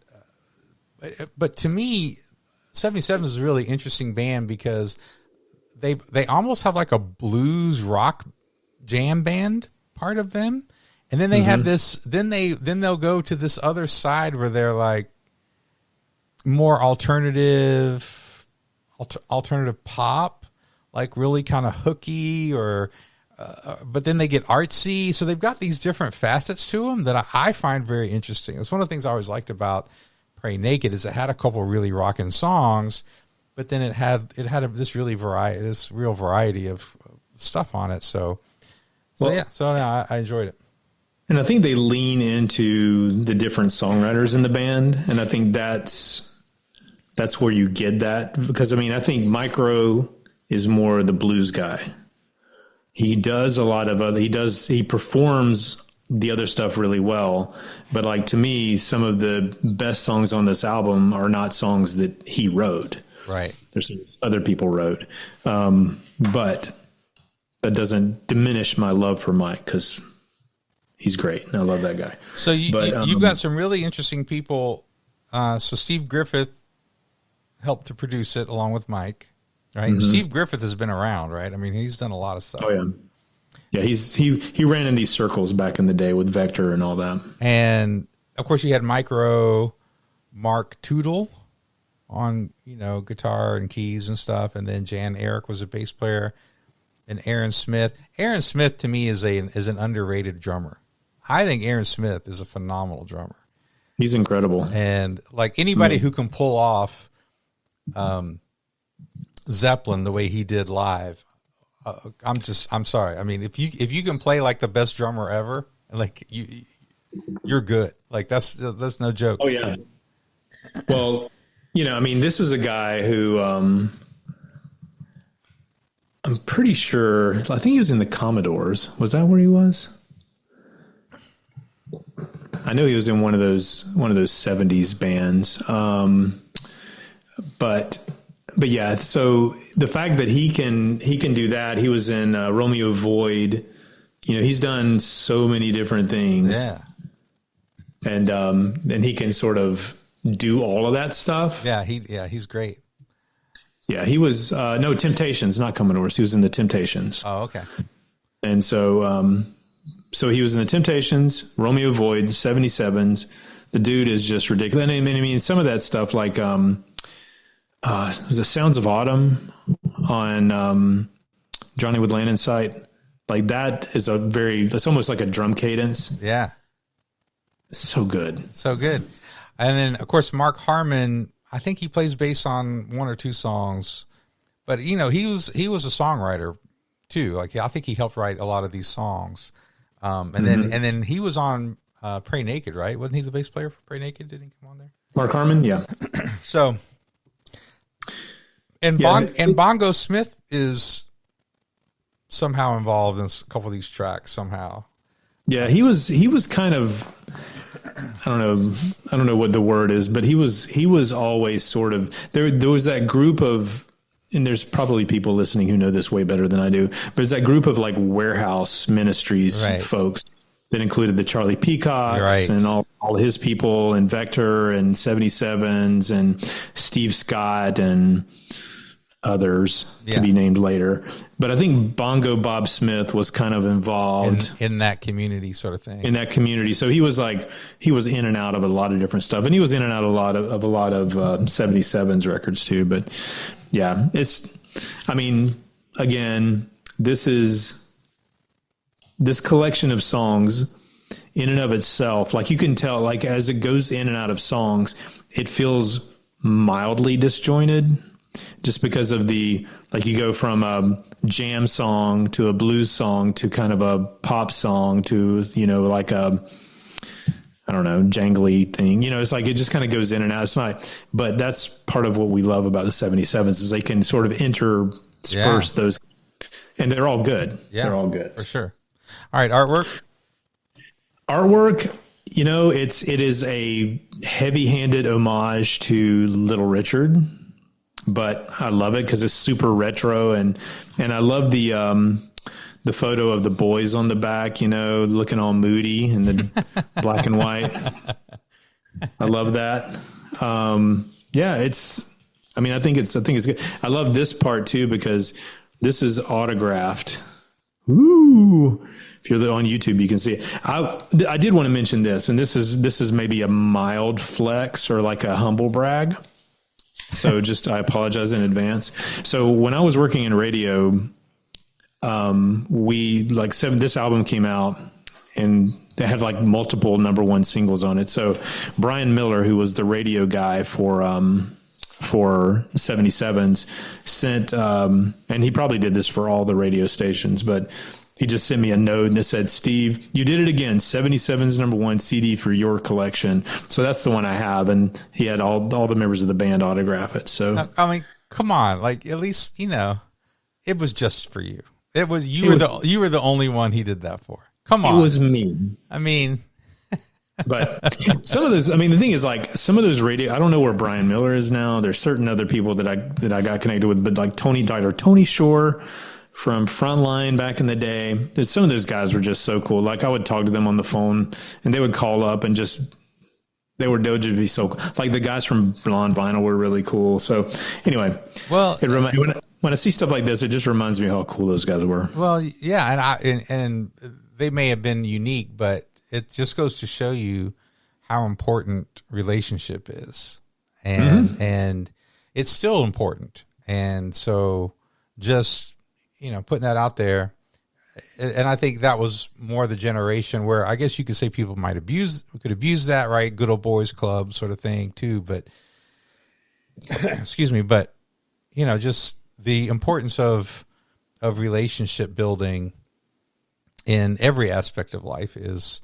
to me, 77 is a really interesting band because they almost have like a blues rock jam band part of them. And then they have this, then they'll go to this other side where they're like more alternative pop, like really kind of hooky, but then they get artsy. So they've got these different facets to them that I find very interesting. It's one of the things I always liked about Pray Naked is it had a couple really rocking songs, but then it had this real variety of stuff on it. So I enjoyed it. And I think they lean into the different songwriters in the band. And I think that's where you get that. Because, I mean, I think Micro is more the blues guy. He does a lot of he performs the other stuff really well. But like, to me, some of the best songs on this album are not songs that he wrote. Right. There's other people wrote. But that doesn't diminish my love for Mike, because he's great, and I love that guy. So you've got some really interesting people. So Steve Griffith helped to produce it along with Mike, right? Mm-hmm. Steve Griffith has been around, right? I mean, he's done a lot of stuff. Oh, yeah. He ran in these circles back in the day with Vector and all that. And, of course, you had Micro Mark Tootle on, guitar and keys and stuff, and then Jan Eric was a bass player, and Aaron Smith. Aaron Smith, to me, is an underrated drummer. I think Aaron Smith is a phenomenal drummer. He's incredible. And like anybody who can pull off Zeppelin the way he did live, I'm sorry. I mean, if you can play like the best drummer ever, like you're good. Like that's no joke. Oh yeah. Well, I mean, this is a guy who I'm pretty sure. I think he was in the Commodores. Was that where he was? I know he was in one of those 70s bands. But yeah, so the fact that he can do that, he was in Romeo Void. He's done so many different things. Yeah. And he can sort of do all of that stuff. Yeah, he's great. Yeah, he was no Temptations, not Commodores. He was in the Temptations. Oh, okay. And so so he was in the Temptations, Romeo Void, 77s. The dude is just ridiculous. And I mean, some of that stuff like was it Sounds of Autumn on Johnny Wood Land in Sight? Like that is it's almost like a drum cadence. Yeah. So good. So good. And then of course Mark Harmon, I think he plays bass on one or two songs. But he was a songwriter too. Like I think he helped write a lot of these songs. And then he was on Pray Naked, right? Wasn't he the bass player for Pray Naked? Didn't he come on there? Mark Harmon, yeah. So And Bongo Smith is somehow involved in a couple of these tracks somehow. Yeah, he was kind of, I don't know what the word is, but he was always sort of there was that group of, and there's probably people listening who know this way better than I do, but it's that group of like Warehouse Ministries folks that included the Charlie Peacocks and all his people and Vector and 77s and Steve Scott and others to be named later. But I think Bongo Bob Smith was kind of involved in that community sort of thing. In that community. So he was in and out of a lot of different stuff. And he was in and out of a lot of 77s records too. But yeah, again, this collection of songs in and of itself, like you can tell, like as it goes in and out of songs, it feels mildly disjointed just because of you go from a jam song to a blues song to kind of a pop song to, like a, I don't know, jangly thing, it's like, it just kind of goes in and out. It's not, but that's part of what we love about the 77s is they can sort of intersperse those, and they're all good. Yeah, they're all good. For sure. All right. Artwork, it is a heavy-handed homage to Little Richard, but I love it because it's super retro, and I love the photo of the boys on the back, looking all moody in the black and white. I love that. I think it's good. I love this part too because this is autographed. Ooh. If you're on YouTube, you can see it. I did want to mention this, and this is maybe a mild flex or like a humble brag. So I apologize in advance. So when I was working in radio, this album came out and they had like multiple number one singles on it. So Brian Miller, who was the radio guy for 77s, sent, and he probably did this for all the radio stations, but he just sent me a note and it said, "Steve, you did it again. 77's number one CD for your collection." So that's the one I have. And he had all the members of the band autograph it. So, I mean, come on, like at least, it was just for you. You were the only one he did that for. Come on. It was me. I mean, but some of those, the thing is like some of those radio, I don't know where Brian Miller is now. There's certain other people that I got connected with, but like Tony Shore from Frontline back in the day. Some of those guys were just so cool. Like I would talk to them on the phone and they would call up and they would just be so cool. Like the guys from Blonde Vinyl were really cool. So anyway, well, when I see stuff like this, it just reminds me how cool those guys were. Well, yeah. And they may have been unique, but it just goes to show you how important relationship is. And it's still important. And so just, putting that out there. And I think that was more the generation where I guess you could say people could abuse that, right? Good old boys club sort of thing too. But excuse me, but just the importance of relationship building in every aspect of life is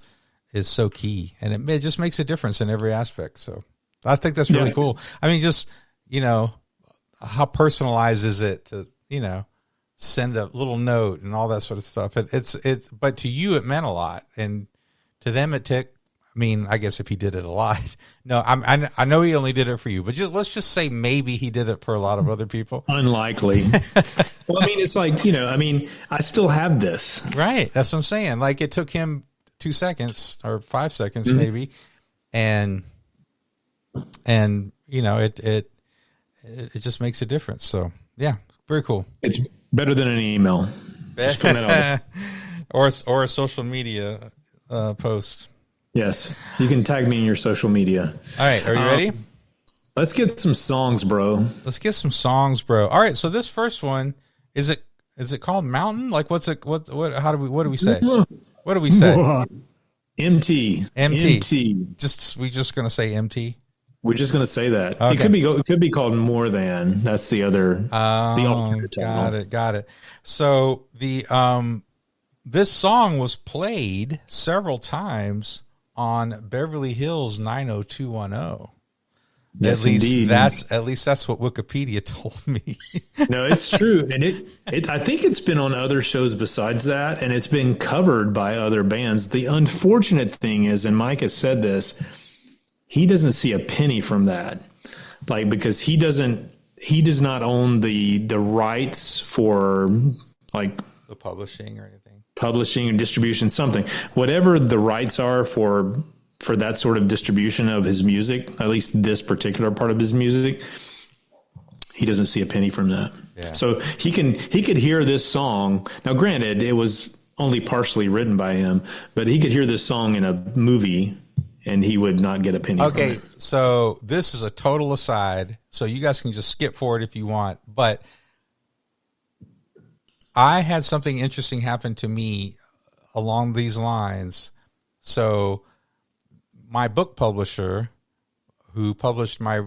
so key, and it just makes a difference in every aspect. So I think that's really cool. I mean, just, how personalized is it to, send a little note and all that sort of stuff. But to you, it meant a lot. And to them, it took, I guess if he did it a lot, no, I know he only did it for you, but let's just say maybe he did it for a lot of other people. Unlikely. Well, it's like, I still have this. Right. That's what I'm saying. Like, it took him 2 seconds or 5 seconds, maybe. And it just makes a difference. So yeah, very cool. It's better than an email. Just putting that out. or a social media post. Yes, you can tag me in your social media. All right, are you ready? Let's get some songs, bro. All right, so this first one, is it called Mountain? Like, what do we say? What do we say? MT. We just gonna say MT. We're just gonna say that. Okay. It could be called More Than. That's the other. The alternate title. Got it. So this song was played several times on Beverly Hills 90210. Yes, At least that's what Wikipedia told me. No, it's true. And I think it's been on other shows besides that, and it's been covered by other bands. The unfortunate thing is, and Mike has said this, he doesn't see a penny from that. Like, because he does not own the rights for, like, the publishing or anything. Publishing and distribution, something. Whatever the rights are for that sort of distribution of his music, at least this particular part of his music, he doesn't see a penny from that. Yeah. So he could hear this song. Now, granted, it was only partially written by him, but he could hear this song in a movie and he would not get a penny. Okay, from it. So this is a total aside. So you guys can just skip forward if you want, but I had something interesting happen to me along these lines. So my book publisher, who published my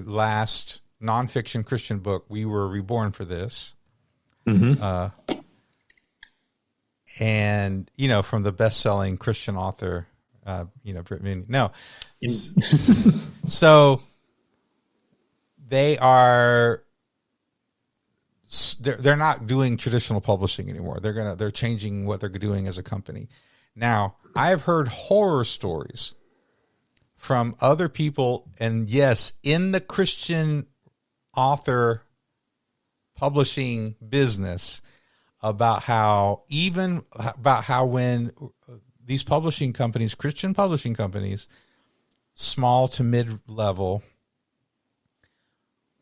last nonfiction Christian book, We Were Reborn for This. Mm-hmm. And, from the best-selling Christian author, Britt. No. So they're not doing traditional publishing anymore. They're changing what they're doing as a company. Now, I've heard horror stories from other people, and yes, in the Christian author publishing business, about how when these publishing companies, Christian publishing companies, small to mid-level,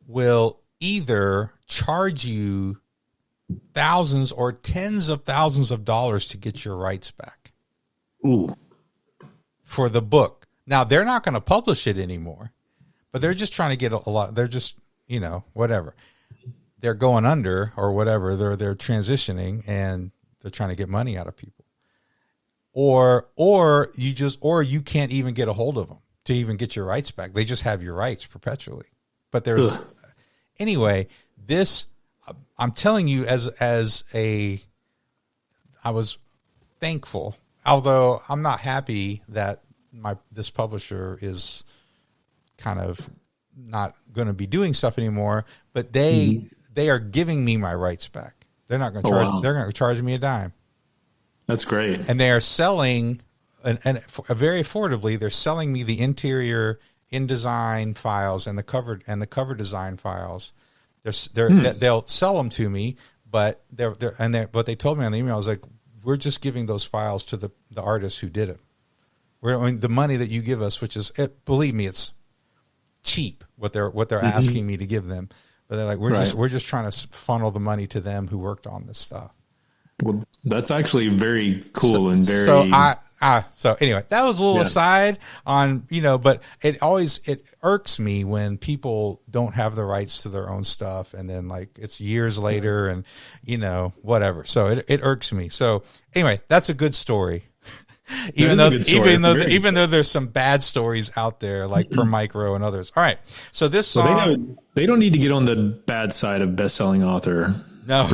will either charge you thousands or tens of thousands of dollars to get your rights back. Ooh. For the book. Now, they're not going to publish it anymore, but they're just trying to get a lot. They're just, whatever. They're going under or whatever. They're transitioning and they're trying to get money out of people. Or you can't even get a hold of them to even get your rights back. They just have your rights perpetually. But anyway, this, I'm telling you, I was thankful, although I'm not happy that this publisher is kind of not going to be doing stuff anymore, but they are giving me my rights back. They're not going to charge. Wow. They're going to charge me a dime. That's great. And they are selling, and very affordably, they're selling me the interior InDesign files and the cover design files. They'll sell them to me, but what they told me on the email was like, we're just giving those files to the artists who did it. The money that you give us, which is, believe me, it's cheap what they're asking me to give them, but they're like, we're just trying to funnel the money to them who worked on this stuff. Well, that's actually very cool and very. So anyway, that was a little aside on, but it irks me when people don't have the rights to their own stuff, and then like it's years later and whatever. So it irks me. So anyway, that's a good story. even though there's some bad stories out there, like Per Micro and others. All right, so this song, they don't need to get on the bad side of best-selling author. No,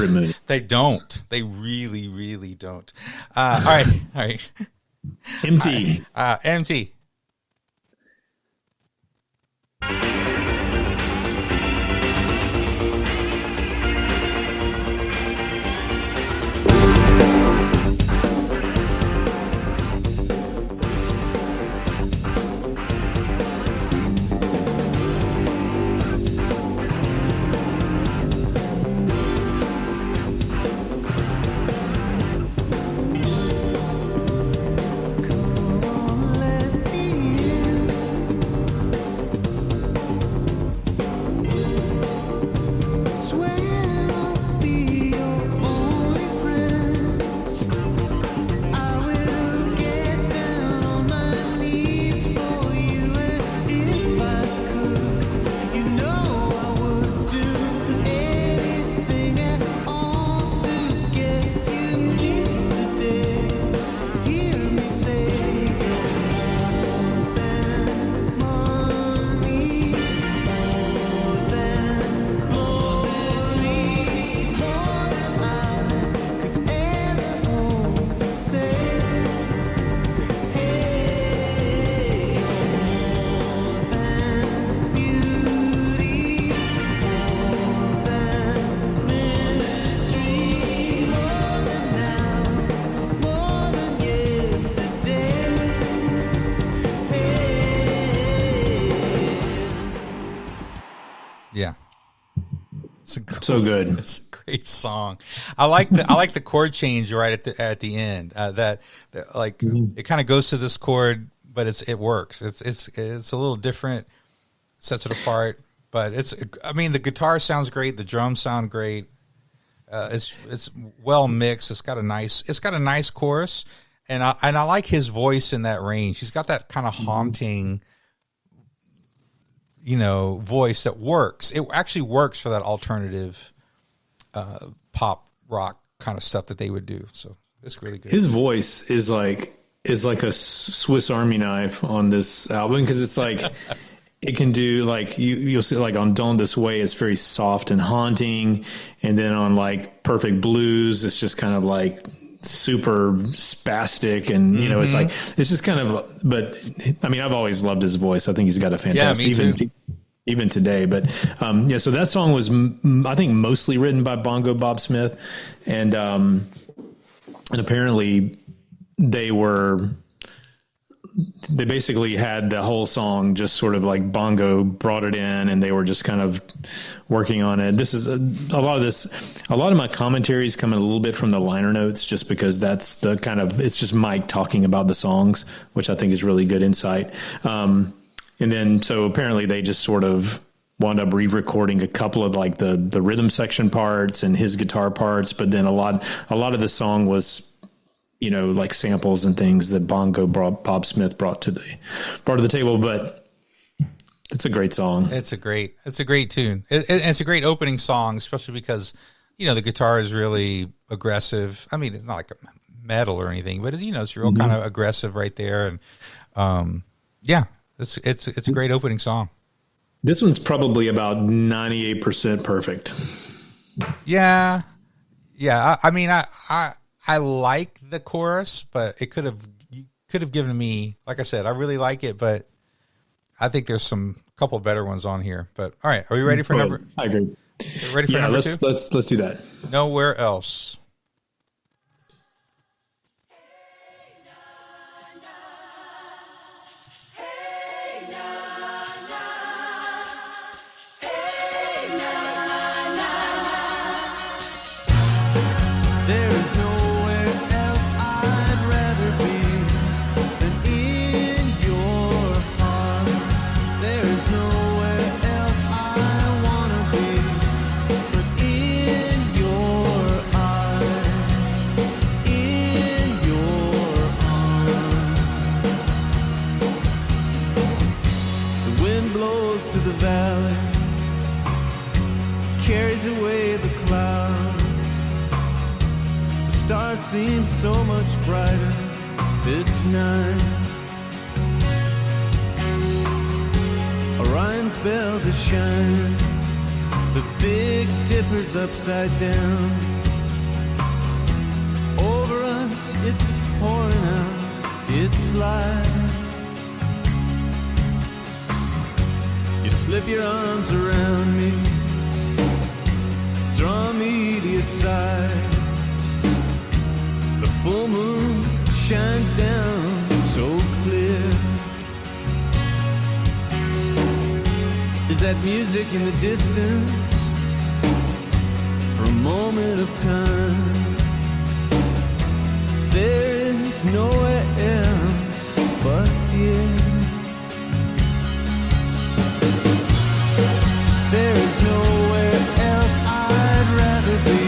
they don't. They really, really don't. All right. MT. MT. Yeah. So good. It's a great song. I like the chord change right at the end. That it kind of goes to this chord, but it works. It's a little different, sets it apart. But the guitar sounds great. The drums sound great. It's well mixed. It's got a nice chorus, and I like his voice in that range. He's got that kind of haunting, voice that works. It actually works for that alternative pop rock kind of stuff that they would do. So it's really good. His voice is like a Swiss Army knife on this album, because it's like it can do, like you'll see, like on Dawn This Way, it's very soft and haunting, and then on like Perfect Blues, it's just kind of like super spastic, and it's just kind of. But I mean, I've always loved his voice. I think he's got a fantastic. Yeah, me too. Even today, but so that song was, I think, mostly written by Bongo Bob Smith, and apparently they basically had the whole song just sort of like Bongo brought it in, and they were just kind of working on it. This is a lot of my commentaries come in a little bit from the liner notes, just because that's the kind of, it's just Mike talking about the songs, which I think is really good insight. And then, so apparently they just sort of wound up re-recording a couple of like the rhythm section parts and his guitar parts, but then a lot of the song was, like samples and things that Bongo Bob Smith brought to the table. But it's a great song. It's a great tune. It's a great opening song, especially because the guitar is really aggressive. I mean, it's not like a metal or anything, but it's real kind of aggressive right there, and It's a great opening song. This one's probably about 98% perfect. Yeah. I mean, I like the chorus, but it could have given me, like I said, I really like it, but I think there's some couple better ones on here. But all right, are we ready for number? I agree. Ready for number 2? Let's do that. Nowhere Else. Seems so much brighter this night. Orion's belt is shining, the Big Dipper's upside down. Over us it's pouring out its light. You slip your arms around me, draw me to your side. The full moon shines down so clear. Is that music in the distance for a moment of time? There is nowhere else but here. There is nowhere else I'd rather be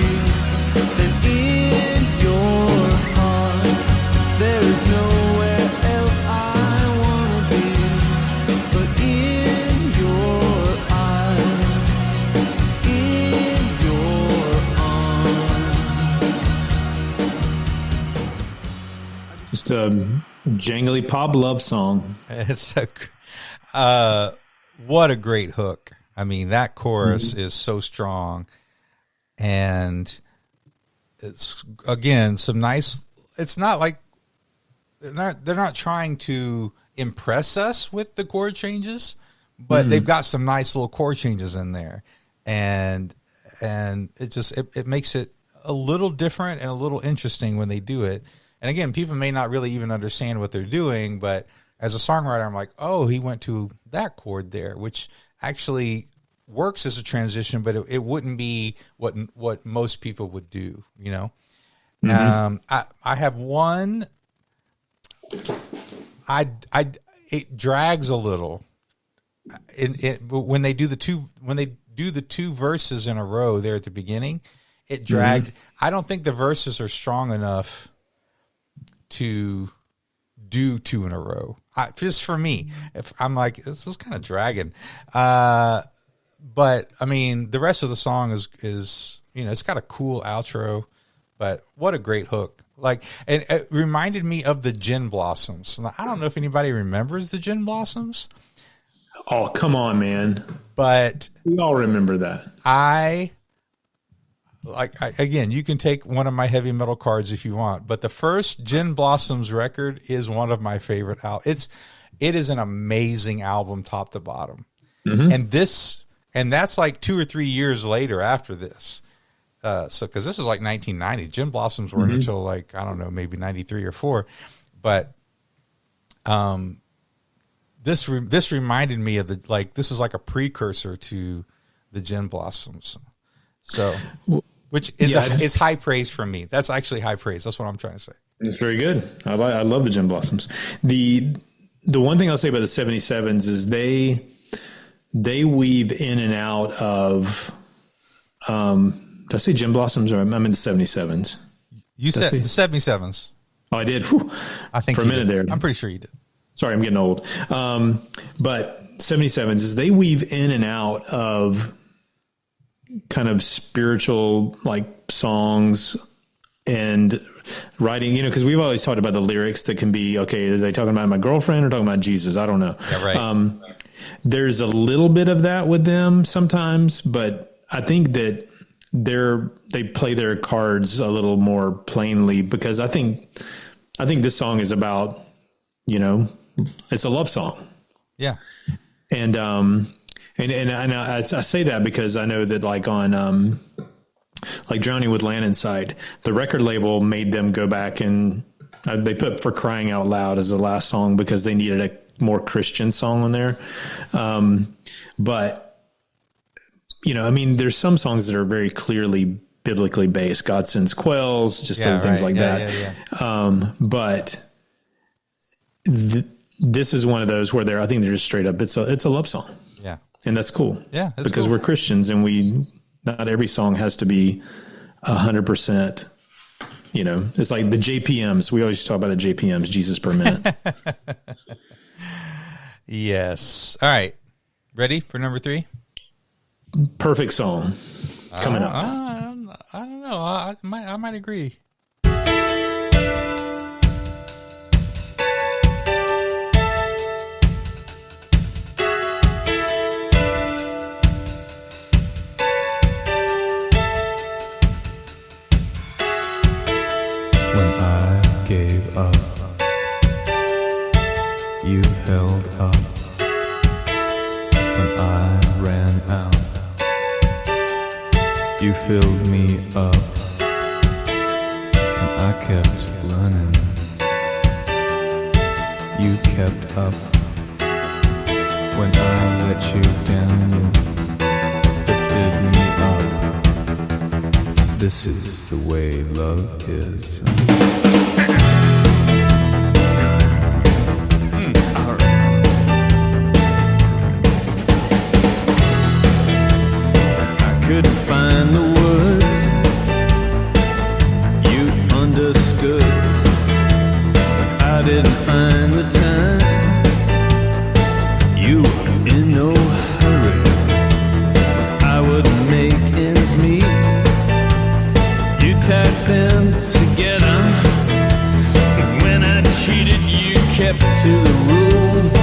than in your heart. There is nowhere else I wanna be but in your eyes, in your arms. Just a jangly pop love song. It's what a great hook. I mean, that chorus is so strong, and it's, again, some nice, it's not like, they're not trying to impress us with the chord changes, but they've got some nice little chord changes in there, and it just, it makes it a little different and a little interesting when they do it. And again, people may not really even understand what they're doing, but as a songwriter, I'm like, oh, he went to that chord there, which actually works as a transition, but it wouldn't be what most people would do, you know? I have one, it drags a little when they do the two verses in a row there at the beginning, it dragged. I don't think the verses are strong enough to do two in a row. Just for me, if I'm like, this is kind of dragging. But I mean, the rest of the song is, you know, it's got a cool outro, but what a great hook. Like, and it reminded me of the Gin Blossoms. Now, I don't know if anybody remembers the Gin Blossoms. Oh, come on, man. But we all remember that. Again, you can take one of my heavy metal cards if you want, but the first Gin Blossoms record is one of my favorite albums. It is an amazing album, top to bottom. And that's like 2 or 3 years later after this. So, cause this is like 1990, Gin Blossoms weren't until like, I don't know, maybe 93 or 4. But, this reminded me of this is like a precursor to the Gin Blossoms. So, which is is high praise from me. That's actually high praise. That's what I'm trying to say. It's very good. I love the Gin Blossoms. The one thing I'll say about the 77s is they weave in and out of, did I say Gin Blossoms or I'm in the 77s? You said the 77s. Oh, I did. Whew. I think for a minute there. I'm pretty sure you did. Sorry, I'm getting old. But 77s is they weave in and out of kind of spiritual like songs and writing, you know, because we've always talked about the lyrics that can be, okay, are they talking about my girlfriend or talking about Jesus? I don't know. Yeah, right. There's a little bit of that with them sometimes, but I think that they play their cards a little more plainly, because I think this song is about, you know, it's a love song. Yeah. And I say that because I know that like on, like Drowning with Land Inside, the record label made them go back and they put For Crying Out Loud as the last song because they needed a more Christian song on there. But, you know, I mean, there's some songs that are very clearly biblically based. God Sends Quails, just other things like that. Yeah. But this is one of those where I think they're just straight up, it's a love song. Yeah. And that's cool. Yeah. Because we're Christians and not every song has to be 100%, you know, it's like the JPMs. We always talk about the JPMs, Jesus per minute. Yes. All right. Ready for number 3? Perfect song coming up. I don't know. I might agree. when I ran out. You filled me up, and I kept running. You kept up when I let you down. You lifted me up. This is the way love is. Couldn't find the words you understood. I didn't find the time. You were in no hurry. I wouldn't make ends meet. You tied them together. When I cheated, you kept to the rules.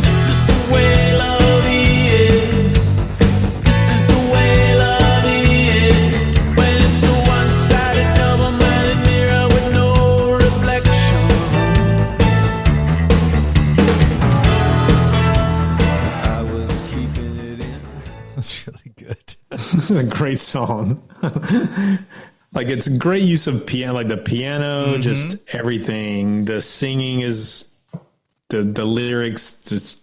This is the way love is. This is a great song. Like, it's great use of piano, like the piano, just everything. The singing is the lyrics. Just,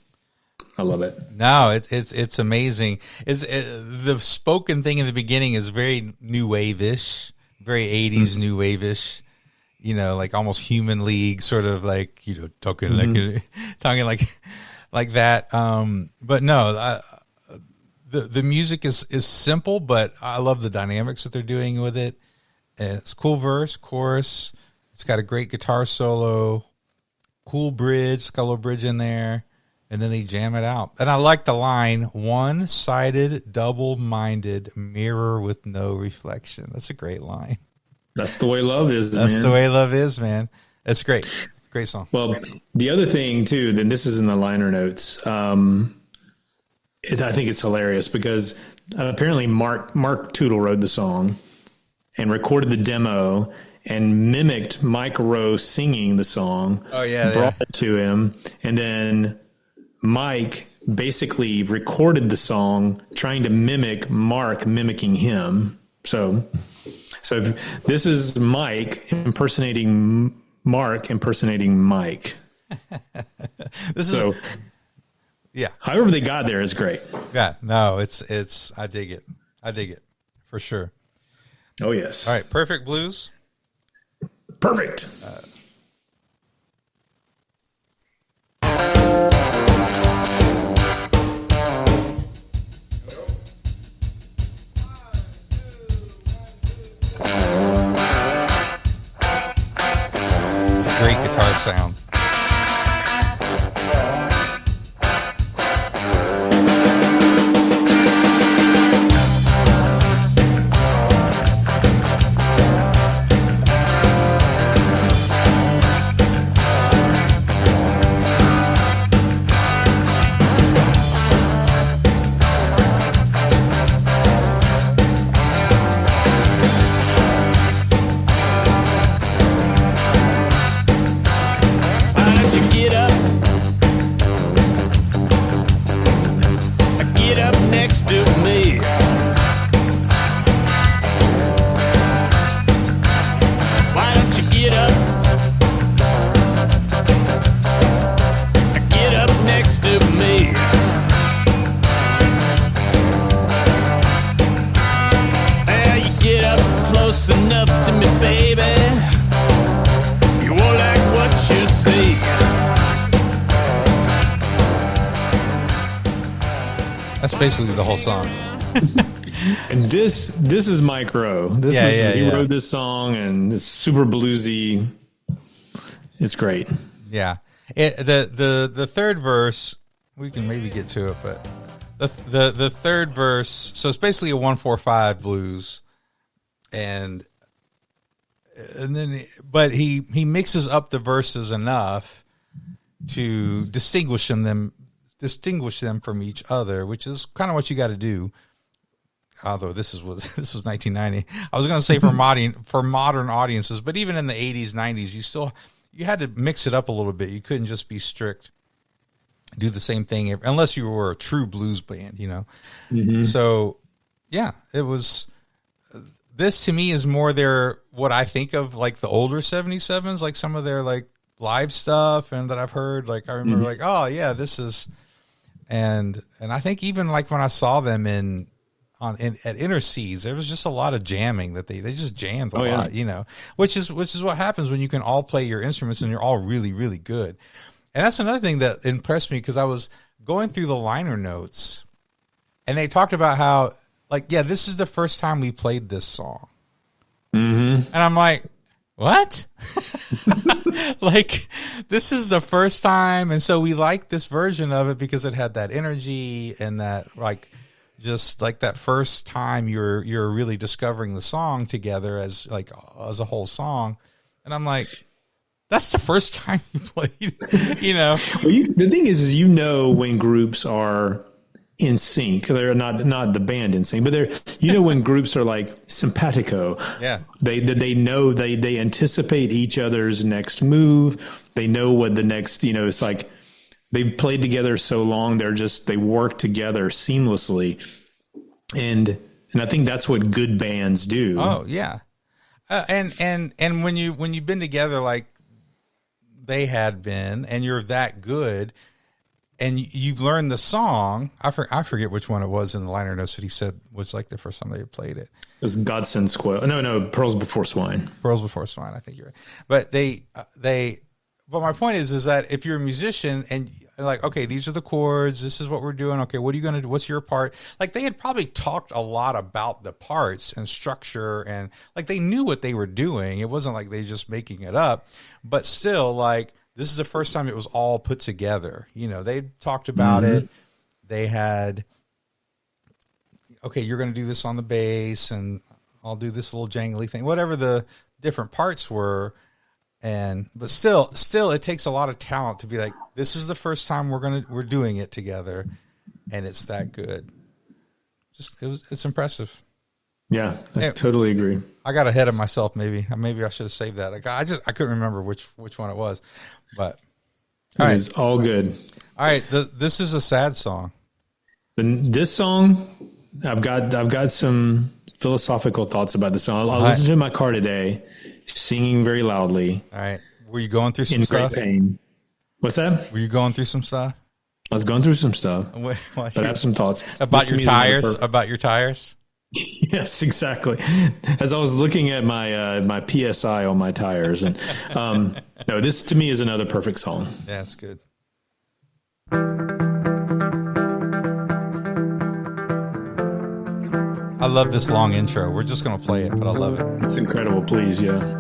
I love it. No, it's amazing. The spoken thing in the beginning is very new wave-ish, very 80s new wave-ish. You know, like almost Human League, sort of like, you know, talking like that. But no. The music is simple, but I love the dynamics that they're doing with it. And it's cool verse, chorus. It's got a great guitar solo, cool bridge. It's got a little bridge in there, and then they jam it out. And I like the line, one-sided, double-minded mirror with no reflection. That's a great line. That's the way love is, man. That's the way love is, man. That's great. Great song. Well, the other thing, too, then this is in the liner notes, I think it's hilarious because apparently Mark Tootle wrote the song and recorded the demo and mimicked Mike Rowe singing the song. Oh, yeah. Brought it to him. And then Mike basically recorded the song trying to mimic Mark mimicking him. So if this is Mike impersonating Mark impersonating Mike. Yeah. However they got there is great. Yeah. No, it's I dig it. I dig it for sure. Oh, yes. All right. Perfect Blues. Perfect. It's a great guitar sound. Basically the whole song. And this is Mike Rowe. He wrote this song and it's super bluesy. It's great. Yeah. The third verse, we can maybe get to it, but the third verse, so it's basically a 1-4-5 blues, and then but he mixes up the verses enough to distinguish them from each other, which is kind of what you got to do. Although this was 1990, I was going to say for modern audiences, but even in the 80s, 90s, you had to mix it up a little bit. You couldn't just be strict do the same thing unless you were a true blues band, you know. Mm-hmm. So yeah, it was. This to me is more what I think of like the older 77s, like some of their like live stuff and that I've heard. Like I remember like, oh yeah, this is, and I think even like when I saw them at Inner Seas, there was just a lot of jamming that they just jammed a lot, you know, which is what happens when you can all play your instruments and you're all really, really good. And that's another thing that impressed me, because I was going through the liner notes and they talked about how, like, yeah, this is the first time we played this song. Mm-hmm. And I'm like, what? Like, this is the first time. And so we liked this version of it because it had that energy and that, like, just like that first time you're really discovering the song together as a whole song. And I'm like, that's the first time you played, you know? Well, the thing is, you know, when groups are in sync, they're not the band in sync, but they're, you know, when groups are like simpatico, yeah, they know, they anticipate each other's next move. They know what the next, you know, it's like they've played together so long. They work together seamlessly. And I think that's what good bands do. Oh yeah. And when you've been together, like they had been, and you're that good, and you've learned the song. I forget which one it was in the liner notes that he said was like the first time they played it. It was God Sends Quail. No, Pearls Before Swine. Pearls Before Swine. I think you're right. But but my point is that if you're a musician and like, okay, these are the chords, this is what we're doing. Okay, what are you going to do? What's your part? Like they had probably talked a lot about the parts and structure, and like they knew what they were doing. It wasn't like they just making it up, but still, like, this is the first time it was all put together. You know, they talked about it. They had, okay, you're going to do this on the bass, and I'll do this little jangly thing, whatever the different parts were. But still, it takes a lot of talent to be like, this is the first time we're doing it together, and it's that good. It's impressive. Yeah, I totally agree. I got ahead of myself. Maybe I should have saved that. I couldn't remember which one it was, but it is all good. All right, this is a sad song. This song, I've got some philosophical thoughts about this song. I was listening to it in my car today, singing very loudly. All right, were you going through some stuff? In great pain. What's that? Were you going through some stuff? I was going through some stuff. But I have some thoughts about your tires. About your tires. Yes, exactly. As I was looking at my PSI on my tires, and no, this to me is another perfect song. Yeah, it's good. I love this long intro. We're just gonna play it, but I love it. It's incredible. Please, yeah.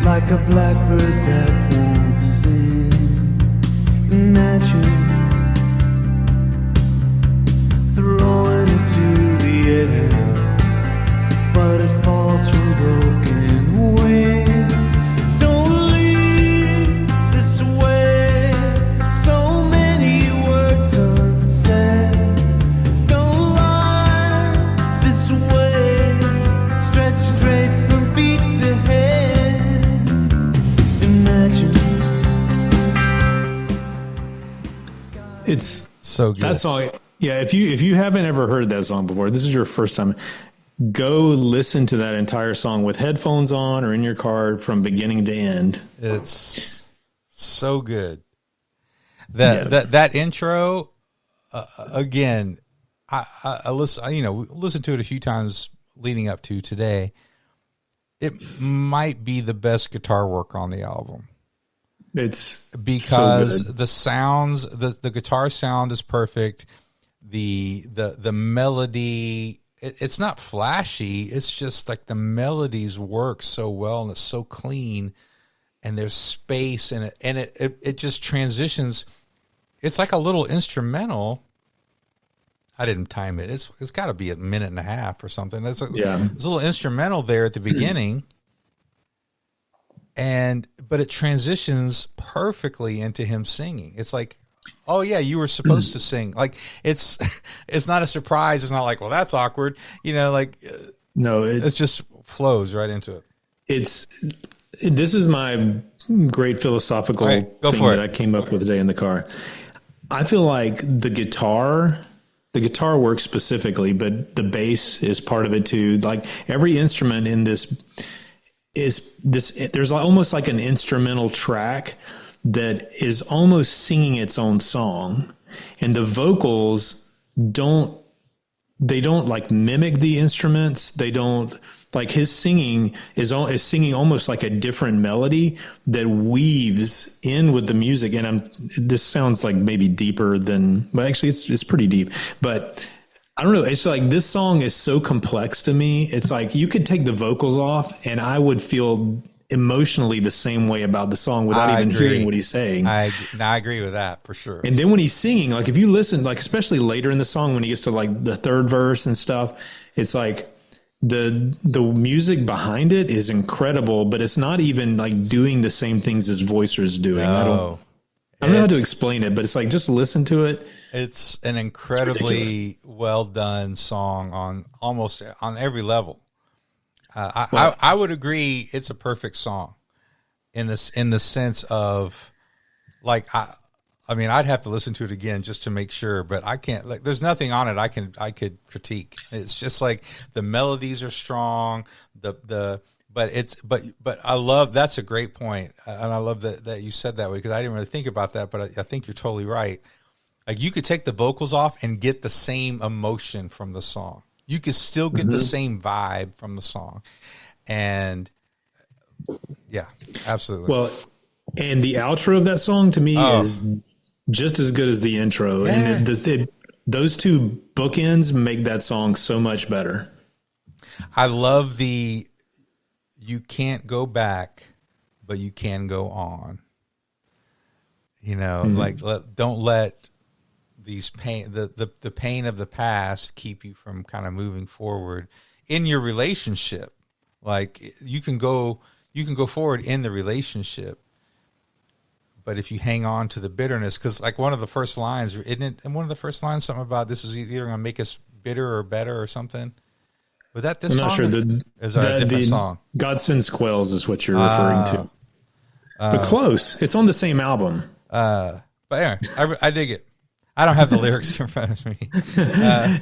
Like a blackbird that won't sing. Imagine throwing it to the air, but it falls from broken wings. Don't leave this way. So many words It's so good. That song. Yeah, if you haven't ever heard that song before, this is your first time. Go listen to that entire song with headphones on or in your car from beginning to end. It's so good. That intro, again, I listened to it a few times leading up to today. It might be the best guitar work on the album. It's because so the sounds, the guitar sound is perfect. The melody, it's not flashy. It's just like the melodies work so well and it's so clean, and there's space in it, and it just transitions. It's like a little instrumental. I didn't time it. It's got to be a minute and a half or something. There's a little instrumental there at the beginning, but it transitions perfectly into him singing. It's like, oh yeah, you were supposed to sing. Like it's not a surprise. It's not like, well, that's awkward. No, it just flows right into it. This is my great philosophical thing that I came up with today in the car. I feel like the guitar works specifically, but the bass is part of it too. Like every instrument in this there's almost like an instrumental track that is almost singing its own song, and the vocals don't like mimic the instruments. They don't, like, his singing is singing almost like a different melody that weaves in with the music. And this sounds like maybe deeper than, but actually it's pretty deep, but I don't know. It's like this song is so complex to me. It's like you could take the vocals off and I would feel emotionally the same way about the song without even hearing what he's saying. I agree with that for sure. And then when he's singing, like if you listen, like especially later in the song when he gets to like the third verse and stuff, it's like the music behind it is incredible, but it's not even like doing the same things his voice is doing. No. I don't know how to explain it, but it's like just listen to it. It's an incredibly well done song on every level. I would agree it's a perfect song in the sense of, like, I mean I'd have to listen to it again just to make sure, but I can't, like, there's nothing on it I could critique. It's just like the melodies are strong, but I love, that's a great point, and I love that you said that way because I didn't really think about that, but I think you're totally right. Like you could take the vocals off and get the same emotion from the song. You could still get the same vibe from the song. And yeah, absolutely. Well, and the outro of that song to me is just as good as the intro. Yeah. And those two bookends make that song so much better. I love you can't go back, but you can go on. Like don't let these pain, the pain of the past keep you from kind of moving forward in your relationship. Like you can go forward in the relationship, but if you hang on to the bitterness, because like one of the first lines, isn't it? And one of the first lines, something about this is either going to make us bitter or better or something. Was that this I'm song? I'm not sure. Is a different song? God Sends Quails is what you're referring to. But close. It's on the same album. But anyway, I dig it. I don't have the lyrics in front of me.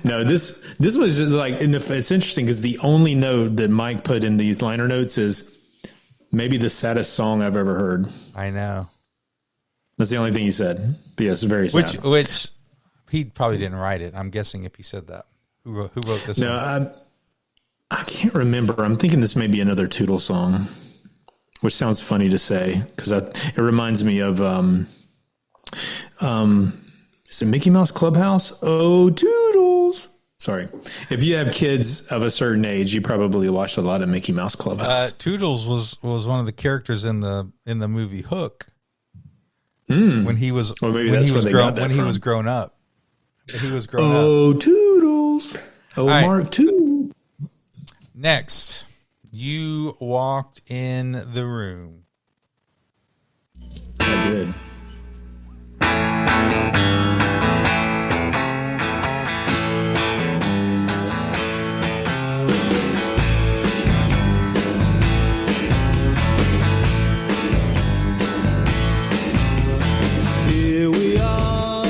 No, this was just like, it's interesting because the only note that Mike put in these liner notes is maybe the saddest song I've ever heard. I know. That's the only thing he said. But yes, very sad. Which he probably didn't write it. I'm guessing if he said that. Who wrote this one? No, I can't remember. I'm thinking this may be another Toodle song, which sounds funny to say because it reminds me of is it Mickey Mouse Clubhouse? Oh, Toodles. Sorry. If you have kids of a certain age, you probably watched a lot of Mickey Mouse Clubhouse. Toodles was one of the characters in the movie Hook. When he was grown up. Oh, Toodles. Oh, right. Mark Toodle. Next, you walked in the room. I did. Here we are,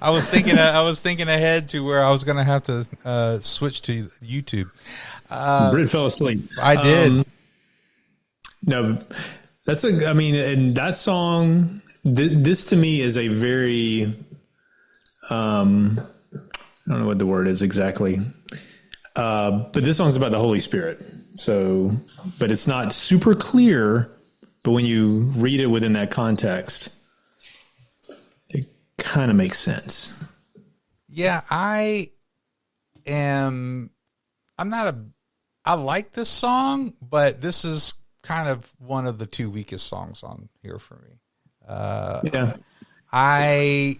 I was thinking ahead to where I was going to have to switch to YouTube. Britt fell asleep. I did. No, and that song, this to me is a very, I don't know what the word is exactly. But this song's about the Holy Spirit. So, but it's not super clear, but when you read it within that context, it kind of makes sense. Yeah, I like this song, but this is kind of one of the two weakest songs on here for me. Yeah. I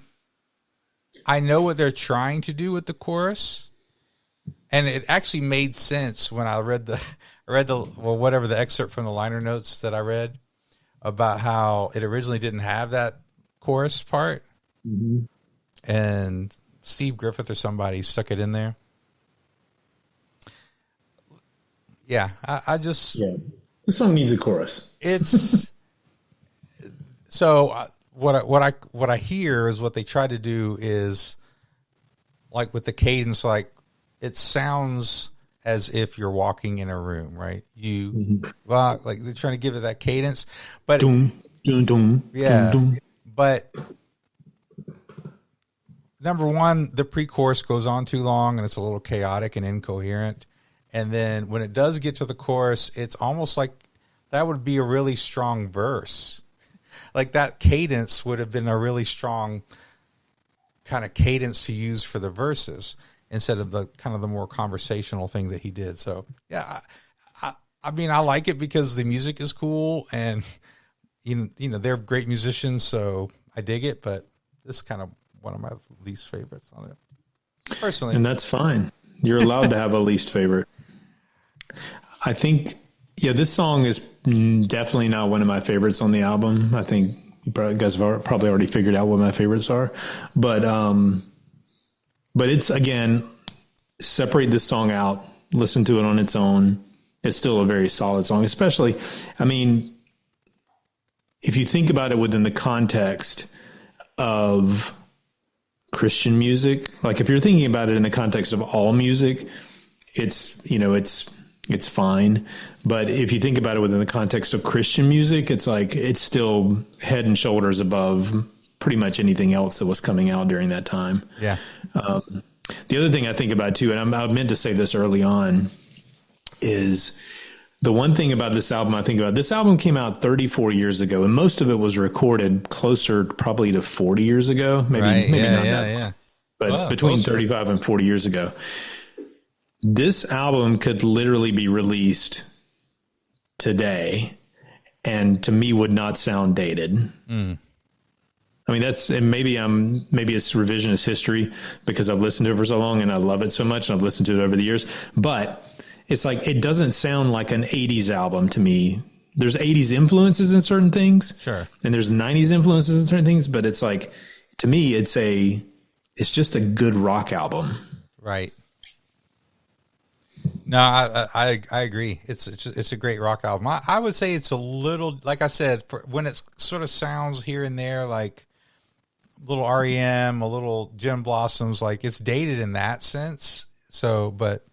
know what they're trying to do with the chorus, and it actually made sense when I read the excerpt from the liner notes that I read about how it originally didn't have that chorus part, and Steve Griffith or somebody stuck it in there. Yeah, this song needs a chorus. It's so what I hear is what they try to do is like with the cadence, like it sounds as if you're walking in a room, right? Like they're trying to give it that cadence, but but number one, the pre-chorus goes on too long and it's a little chaotic and incoherent. And then when it does get to the chorus, it's almost like that would be a really strong verse. Like that cadence would have been a really strong kind of cadence to use for the verses instead of the kind of the more conversational thing that he did. So yeah, I mean, I like it because the music is cool and you know, they're great musicians. So I dig it, but this is kind of one of my least favorites on it personally. And that's fine. You're allowed to have a least favorite. I think, this song is definitely not one of my favorites on the album. I think you guys have probably already figured out what my favorites are, but it's, again, separate this song out, listen to it on its own. It's still a very solid song, especially, I mean, if you think about it within the context of Christian music, like if you're thinking about it in the context of all music, it's fine. But if you think about it within the context of Christian music, it's like, it's still head and shoulders above pretty much anything else that was coming out during that time. Yeah. The other thing I think about too, and I meant to say this early on, is the one thing about this album, this album came out 34 years ago, and most of it was recorded closer probably to 40 years ago. Maybe not that. But between closer. 35 and 40 years ago. This album could literally be released today and to me would not sound dated. I mean, maybe it's revisionist history because I've listened to it for so long and I love it so much and I've listened to it over the years, but it's like, it doesn't sound like an 80s album to me. There's 80s influences in certain things. Sure. And there's 90s influences in certain things, but it's like, to me, it's just a good rock album. Right. No, I agree. It's a great rock album. I would say it's a little, like I said, when it sort of sounds here and there, like a little REM, a little Gem Blossoms, like it's dated in that sense. So, but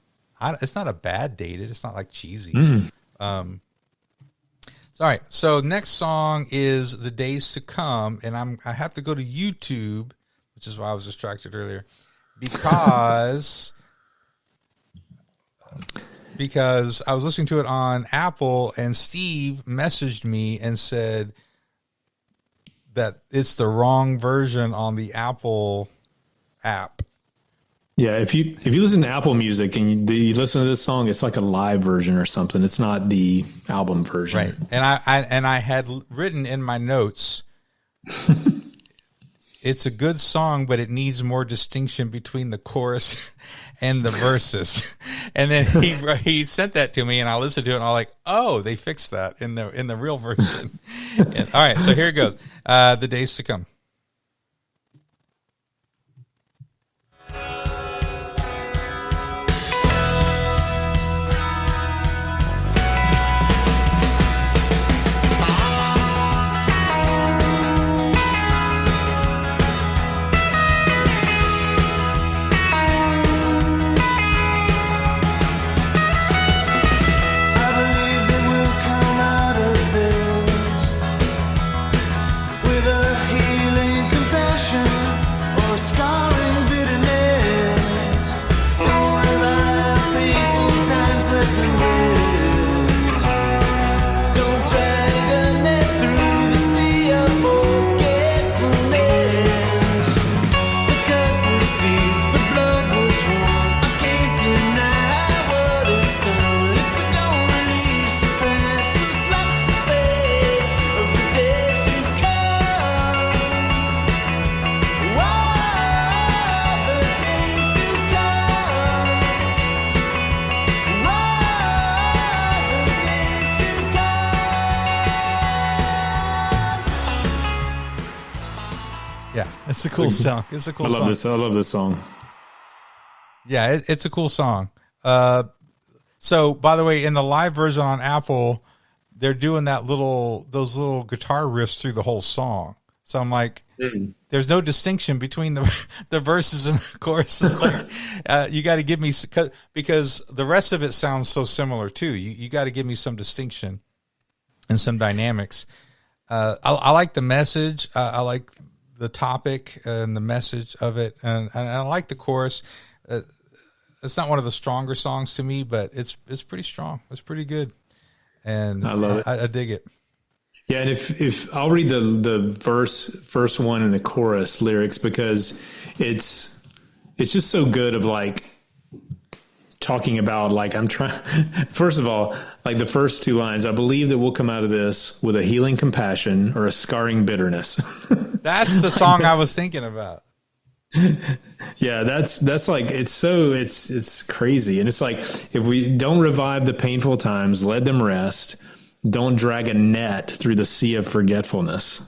it's not a bad dated. It's not like cheesy. All right. So next song is The Days to Come. And I have to go to YouTube, which is why I was distracted earlier, because I was listening to it on Apple and Steve messaged me and said that it's the wrong version on the Apple app. Yeah, if you listen to Apple Music and you listen to this song, it's like a live version or something. It's not the album version. Right. And I had written in my notes, it's a good song, but it needs more distinction between the chorus and the verses. And then he sent that to me and I listened to it and I'm like, oh, they fixed that in the real version. And, all right, so here it goes. The Days to Come. It's a cool song. It's a cool song. I love this song. Yeah, it's a cool song. So, by the way, in the live version on Apple, they're doing those little guitar riffs through the whole song. So I'm like, there's no distinction between the verses and the choruses. Like, you got to give me, because the rest of it sounds so similar too. You got to give me some distinction and some dynamics. I like the message. I like the topic and the message of it, and I like the chorus. It's not one of the stronger songs to me, but it's pretty strong. It's pretty good, and I love it. I dig it. Yeah, and if I'll read the first one and the chorus lyrics, because it's just so good of like talking about like I'm trying. First of all, like the first two lines, I believe that we'll come out of this with a healing compassion or a scarring bitterness. That's the song I was thinking about. Yeah, that's like it's crazy, and it's like if we don't revive the painful times, let them rest. Don't drag a net through the sea of forgetfulness.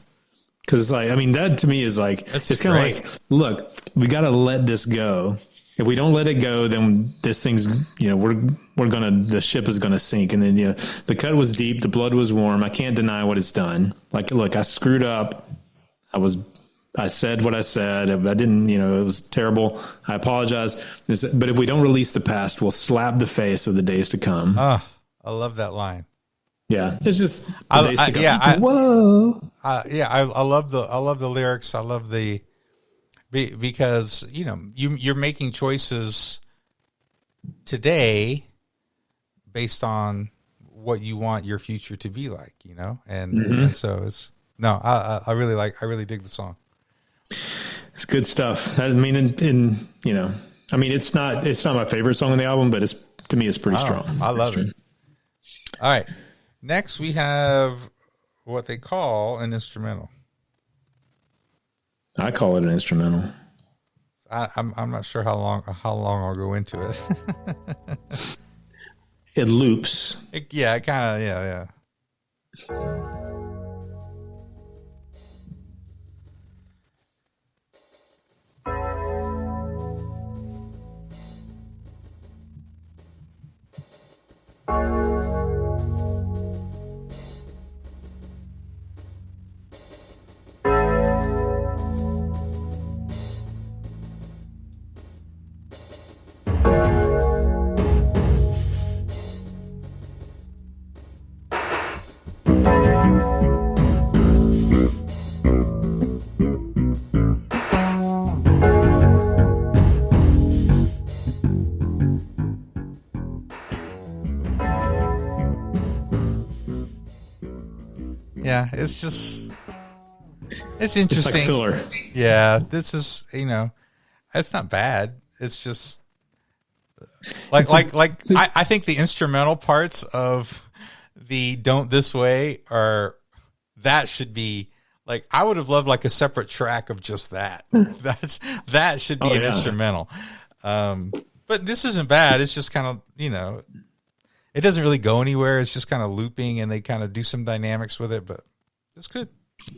Because it's like, I mean, that to me is like, it's kind of like, look, we got to let this go. If we don't let it go, then this thing's, the ship is going to sink. And then, the cut was deep, the blood was warm. I can't deny what it's done. Like, look, I screwed up. I said what I said. I didn't, it was terrible. I apologize. But if we don't release the past, we'll slap the face of the days to come. Oh, I love that line. Yeah, it's just whoa. I love the lyrics. I love because you're making choices today based on what you want your future to be like, and so I really dig the song. It's good stuff. I mean, it's not my favorite song on the album, but to me it's pretty strong. I love it. All right. Next, we have what they call an instrumental. I call it an instrumental. I'm not sure how long I'll go into it. It loops. Yeah. Yeah, it's interesting. It's like filler. Yeah, this is, it's not bad. It's just I think the instrumental parts of the Don't This Way that should be like, I would have loved like a separate track of just that. That should be an instrumental. But this isn't bad. It's just kind of, it doesn't really go anywhere. It's just kind of looping, and they kind of do some dynamics with it, but it's good.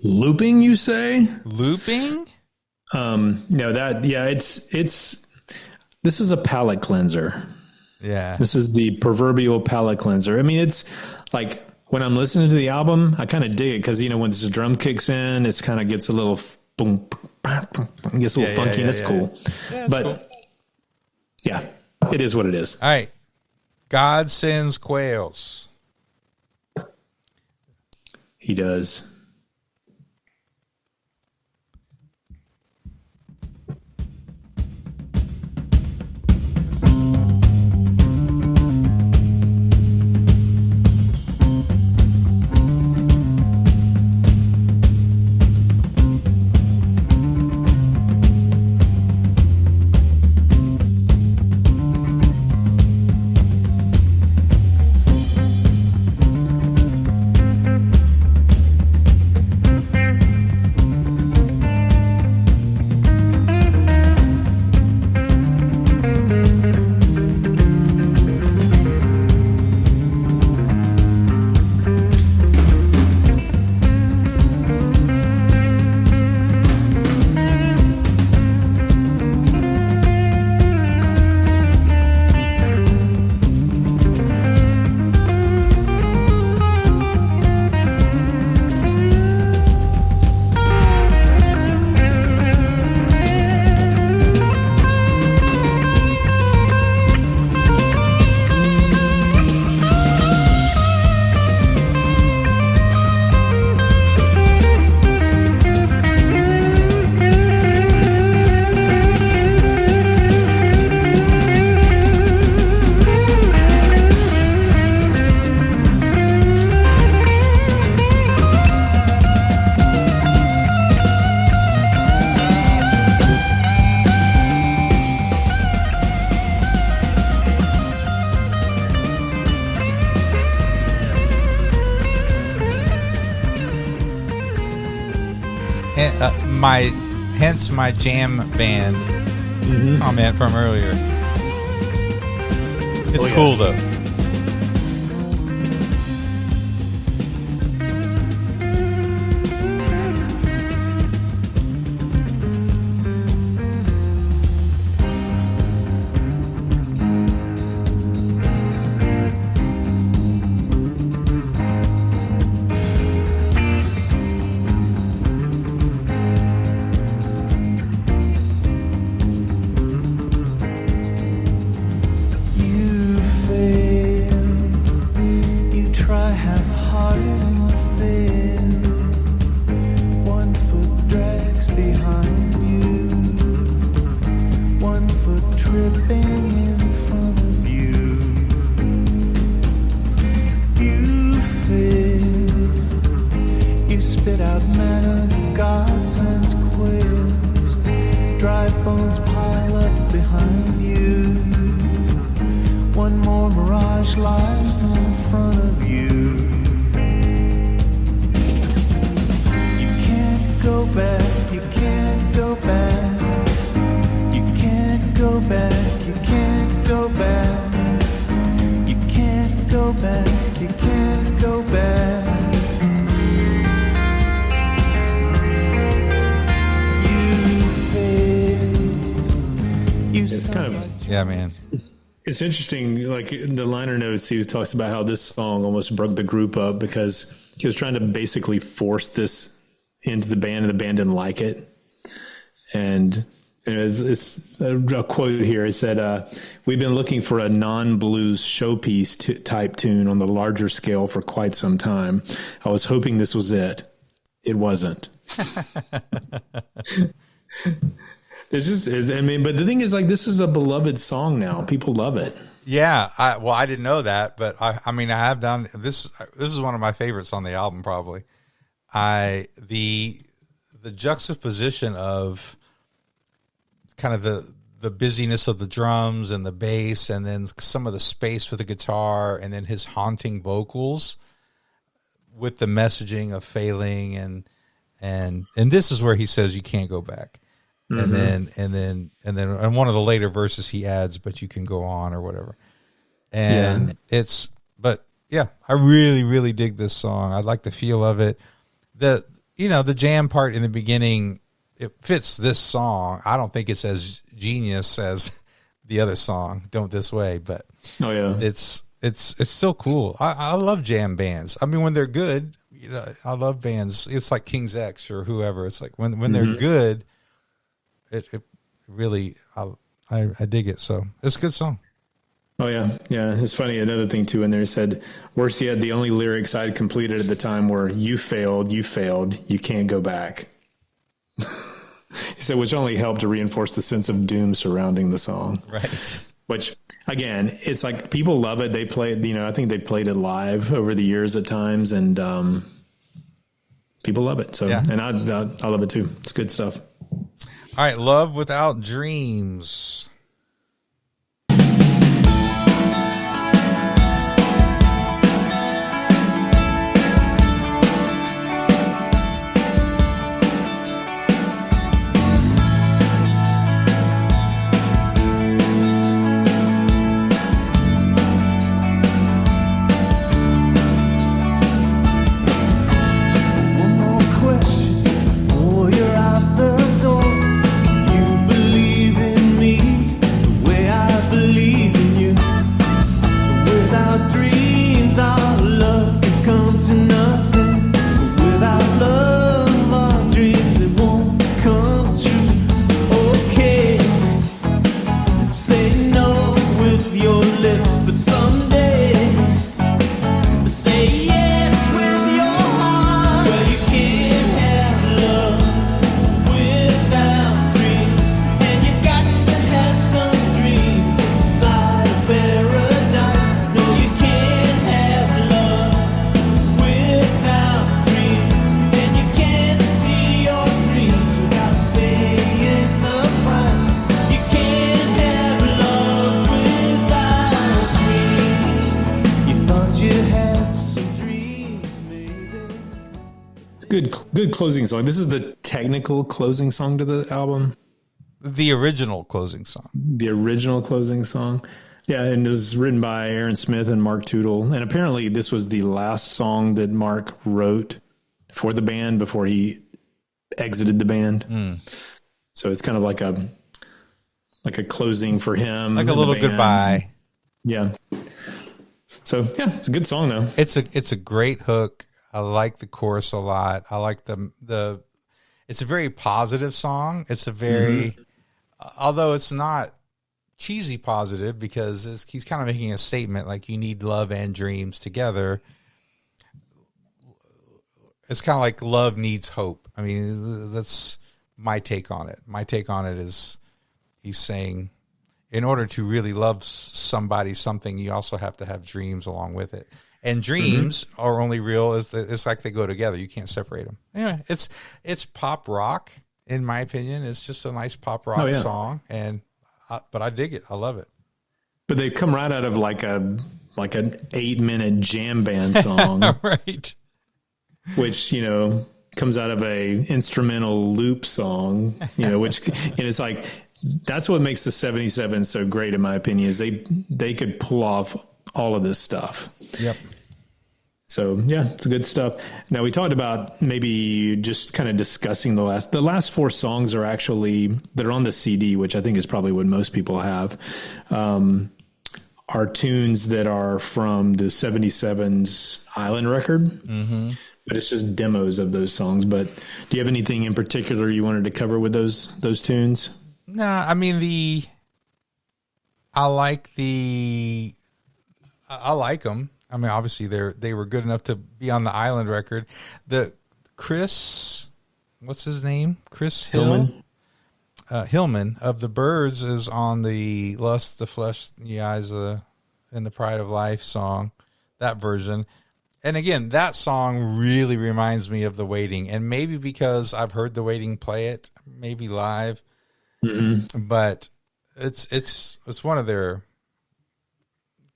Looping, you say? Looping? No, this is a palate cleanser. Yeah. This is the proverbial palate cleanser. I mean, it's like when I'm listening to the album, I kind of dig it because, when this drum kicks in, it kind of gets a little boom, it gets a little funky, and it's cool. Yeah, but cool. Yeah, it is what it is. All right. God sends quails. He does. hence my jam band comment from earlier. It's cool though. It's interesting, like in the liner notes, he talks about how this song almost broke the group up because he was trying to basically force this into the band, and the band didn't like it. And it's a quote here. It said, "We've been looking for a non-blues showpiece type tune on the larger scale for quite some time. I was hoping this was it. It wasn't." It's just, I mean, but the thing is, like, this is a beloved song now. People love it. Yeah. I didn't know that, but I mean, I have done this. This is one of my favorites on the album, probably. The juxtaposition of kind of the busyness of the drums and the bass, and then some of the space with the guitar, and then his haunting vocals with the messaging of failing. And this is where he says, you can't go back. And then in one of the later verses he adds, but you can go on or whatever. And but yeah, I really, really dig this song. I like the feel of it. The jam part in the beginning, it fits this song. I don't think it's as genius as the other song, Don't This Way, but it's still cool. I love jam bands. I mean, when they're good, I love bands. It's like King's X or whoever. It's like when they're good, it really, I dig it. So it's a good song. Oh yeah. Yeah. It's funny. Another thing too, in there said, worse yet, the only lyrics I'd completed at the time were, you failed, you can't go back. He said, which only helped to reinforce the sense of doom surrounding the song. Right. Which again, it's like people love it. They play it, I think they played it live over the years at times, and people love it. So, and I love it too. It's good stuff. All right, Love Without Dreams. You're out the door. You believe in me. Good closing song. This is the technical closing song to the album. The original closing song. The original closing song. Yeah, and it was written by Aaron Smith and Mark Tootle. And apparently this was the last song that Mark wrote for the band before he exited the band. So it's kind of like a closing for him. Like a little goodbye. Yeah. So yeah, it's a good song though. It's a great hook. I like the chorus a lot. I like it's a very positive song. It's a very, although it's not cheesy positive, because he's kind of making a statement like you need love and dreams together. It's kind of like love needs hope. I mean, that's my take on it. My take on it is he's saying, in order to really love somebody, something, you also have to have dreams along with it. And dreams are only real it's like they go together. You can't separate them. Anyway, it's pop rock, in my opinion. It's just a nice pop rock song, but I dig it. I love it. But they come right out of like an 8-minute jam band song, right? Which comes out of a instrumental loop song, which and it's like. That's what makes the 77 so great, in my opinion, is they could pull off all of this stuff. Yep. So yeah, it's good stuff. Now we talked about maybe just kind of discussing the last 4 songs are actually that are on the CD, which I think is probably what most people have, are tunes that are from the 77's Island record. But it's just demos of those songs. But do you have anything in particular you wanted to cover with those tunes? No, I mean I like them. I mean, obviously they were good enough to be on the Island record. The Chris, what's his name? Chris Hillman of the Byrds is on the Lust, the Flesh, the Eyes, and the Pride of Life song, that version. And again, that song really reminds me of The Waiting, and maybe because I've heard The Waiting play it, maybe live. But it's one of their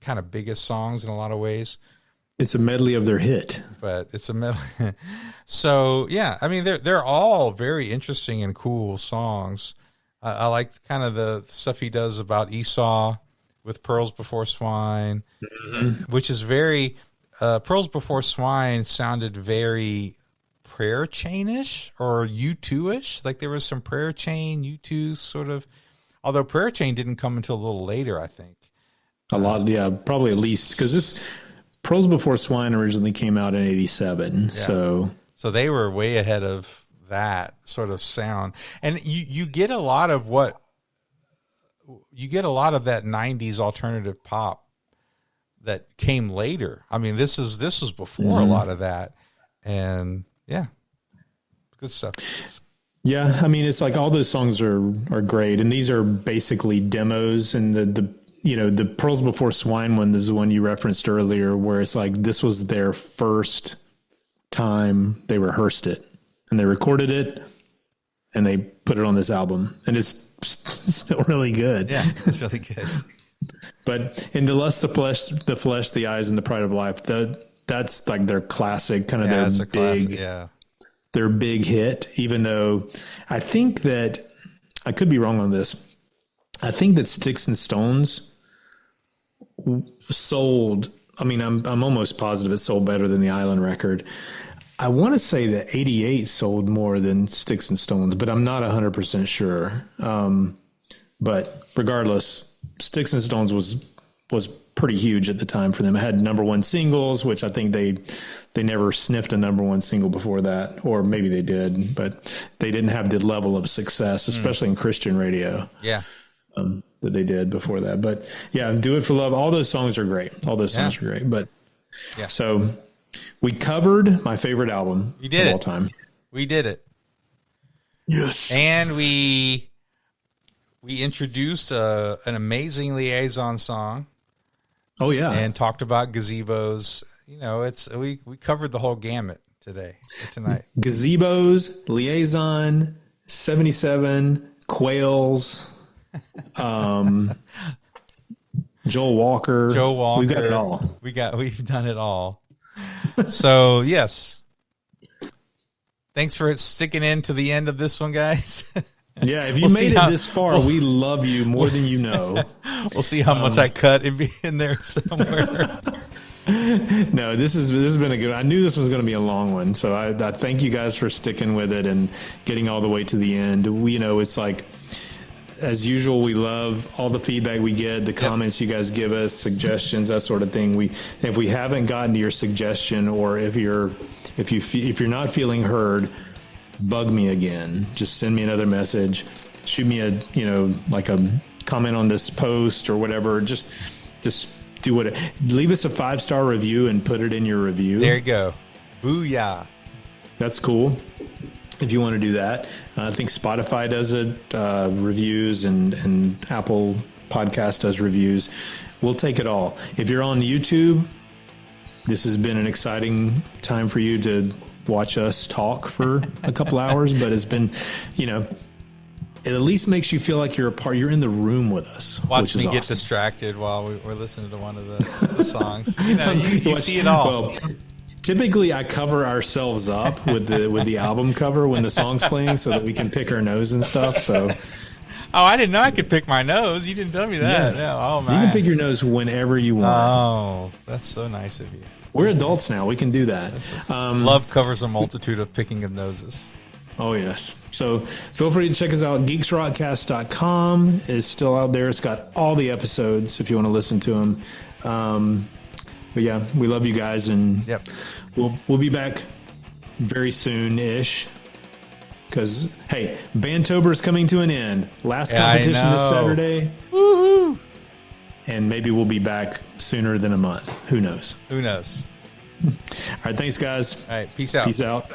kind of biggest songs in a lot of ways. It's a medley of their hit, but it's a medley. So yeah, I mean they're all very interesting and cool songs. I like kind of the stuff he does about Esau with Pearls Before Swine, which is very Pearls Before Swine sounded very prayer chain-ish or U2-ish. Like there was some prayer chain, U2 sort of, although prayer chain didn't come until a little later, I think. A lot, yeah, probably at least, because this Pearls Before Swine originally came out in 87. Yeah. So they were way ahead of that sort of sound. And you get a lot of that 90s alternative pop that came later. I mean, this was before a lot of that. And yeah, good stuff. Yeah, I mean, it's like all those songs are great, and these are basically demos. And the Pearls Before Swine one is the one you referenced earlier, where it's like this was their first time they rehearsed it, and they recorded it, and they put it on this album, and it's still really good. Yeah, it's really good. But in the Lust, the Flesh, the Eyes, and the Pride of Life, that's like their classic, kind of their big, their big hit. Even though I think that I could be wrong on this, I think that Sticks and Stones sold. I mean, I'm almost positive it sold better than the Island record. I want to say that 88 sold more than Sticks and Stones, but I'm not 100% sure. But regardless, Sticks and Stones was pretty huge at the time for them. It had #1 singles, which I think they never sniffed a #1 single before that, or maybe they did, but they didn't have the level of success, especially in Christian radio. Yeah. That they did before that. But yeah, Do It for Love. All those songs are great. All those songs are great. But yeah, so we covered my favorite album of all time. We did it. Yes. And we introduced an amazing Liaison song. Oh yeah. And talked about gazebos. You know, we covered the whole gamut tonight. Gazebos, Liaison, 77, Quails, Joel Walker. We've got it all. We've done it all. So yes, Thanks for sticking in to the end of this one, guys. Yeah, if you made it this far, we love you more than you know. We'll see how much I cut in there somewhere. No, this has been a good. I knew this was going to be a long one, so I thank you guys for sticking with it and getting all the way to the end. It's like, as usual, we love all the feedback we get, the comments you guys give us, suggestions, that sort of thing. If we haven't gotten to your suggestion, or if you're not feeling heard, bug me again. Just send me another message, shoot me a comment on this post or whatever. Just do what. Leave us a 5-star review and put it in your review. There you go. Booyah. That's cool. If you want to do that, I think Spotify does it, reviews, and Apple Podcast does reviews. We'll take it all. If you're on YouTube, this has been an exciting time for you to watch us talk for a couple hours, but it's been, it at least makes you feel like you're a part. You're in the room with us. Watch me awesome. Get distracted while we're listening to one of the songs. You see it all. Well, typically, I cover ourselves up with the album cover when the song's playing, so that we can pick our nose and stuff. So, I didn't know I could pick my nose. You didn't tell me that. Yeah. Oh man, you can pick your nose whenever you want. Oh, that's so nice of you. We're adults now. We can do that. Love covers a multitude of picking of noses. Oh, yes. So feel free to check us out. GeeksRockcast.com is still out there. It's got all the episodes if you want to listen to them. But yeah, we love you guys, and we'll be back very soon-ish. Because, hey, Bandtober is coming to an end. Last competition this Saturday. Woohoo! And maybe we'll be back sooner than a month. Who knows? Who knows? All right, thanks, guys. All right, peace out. Peace out.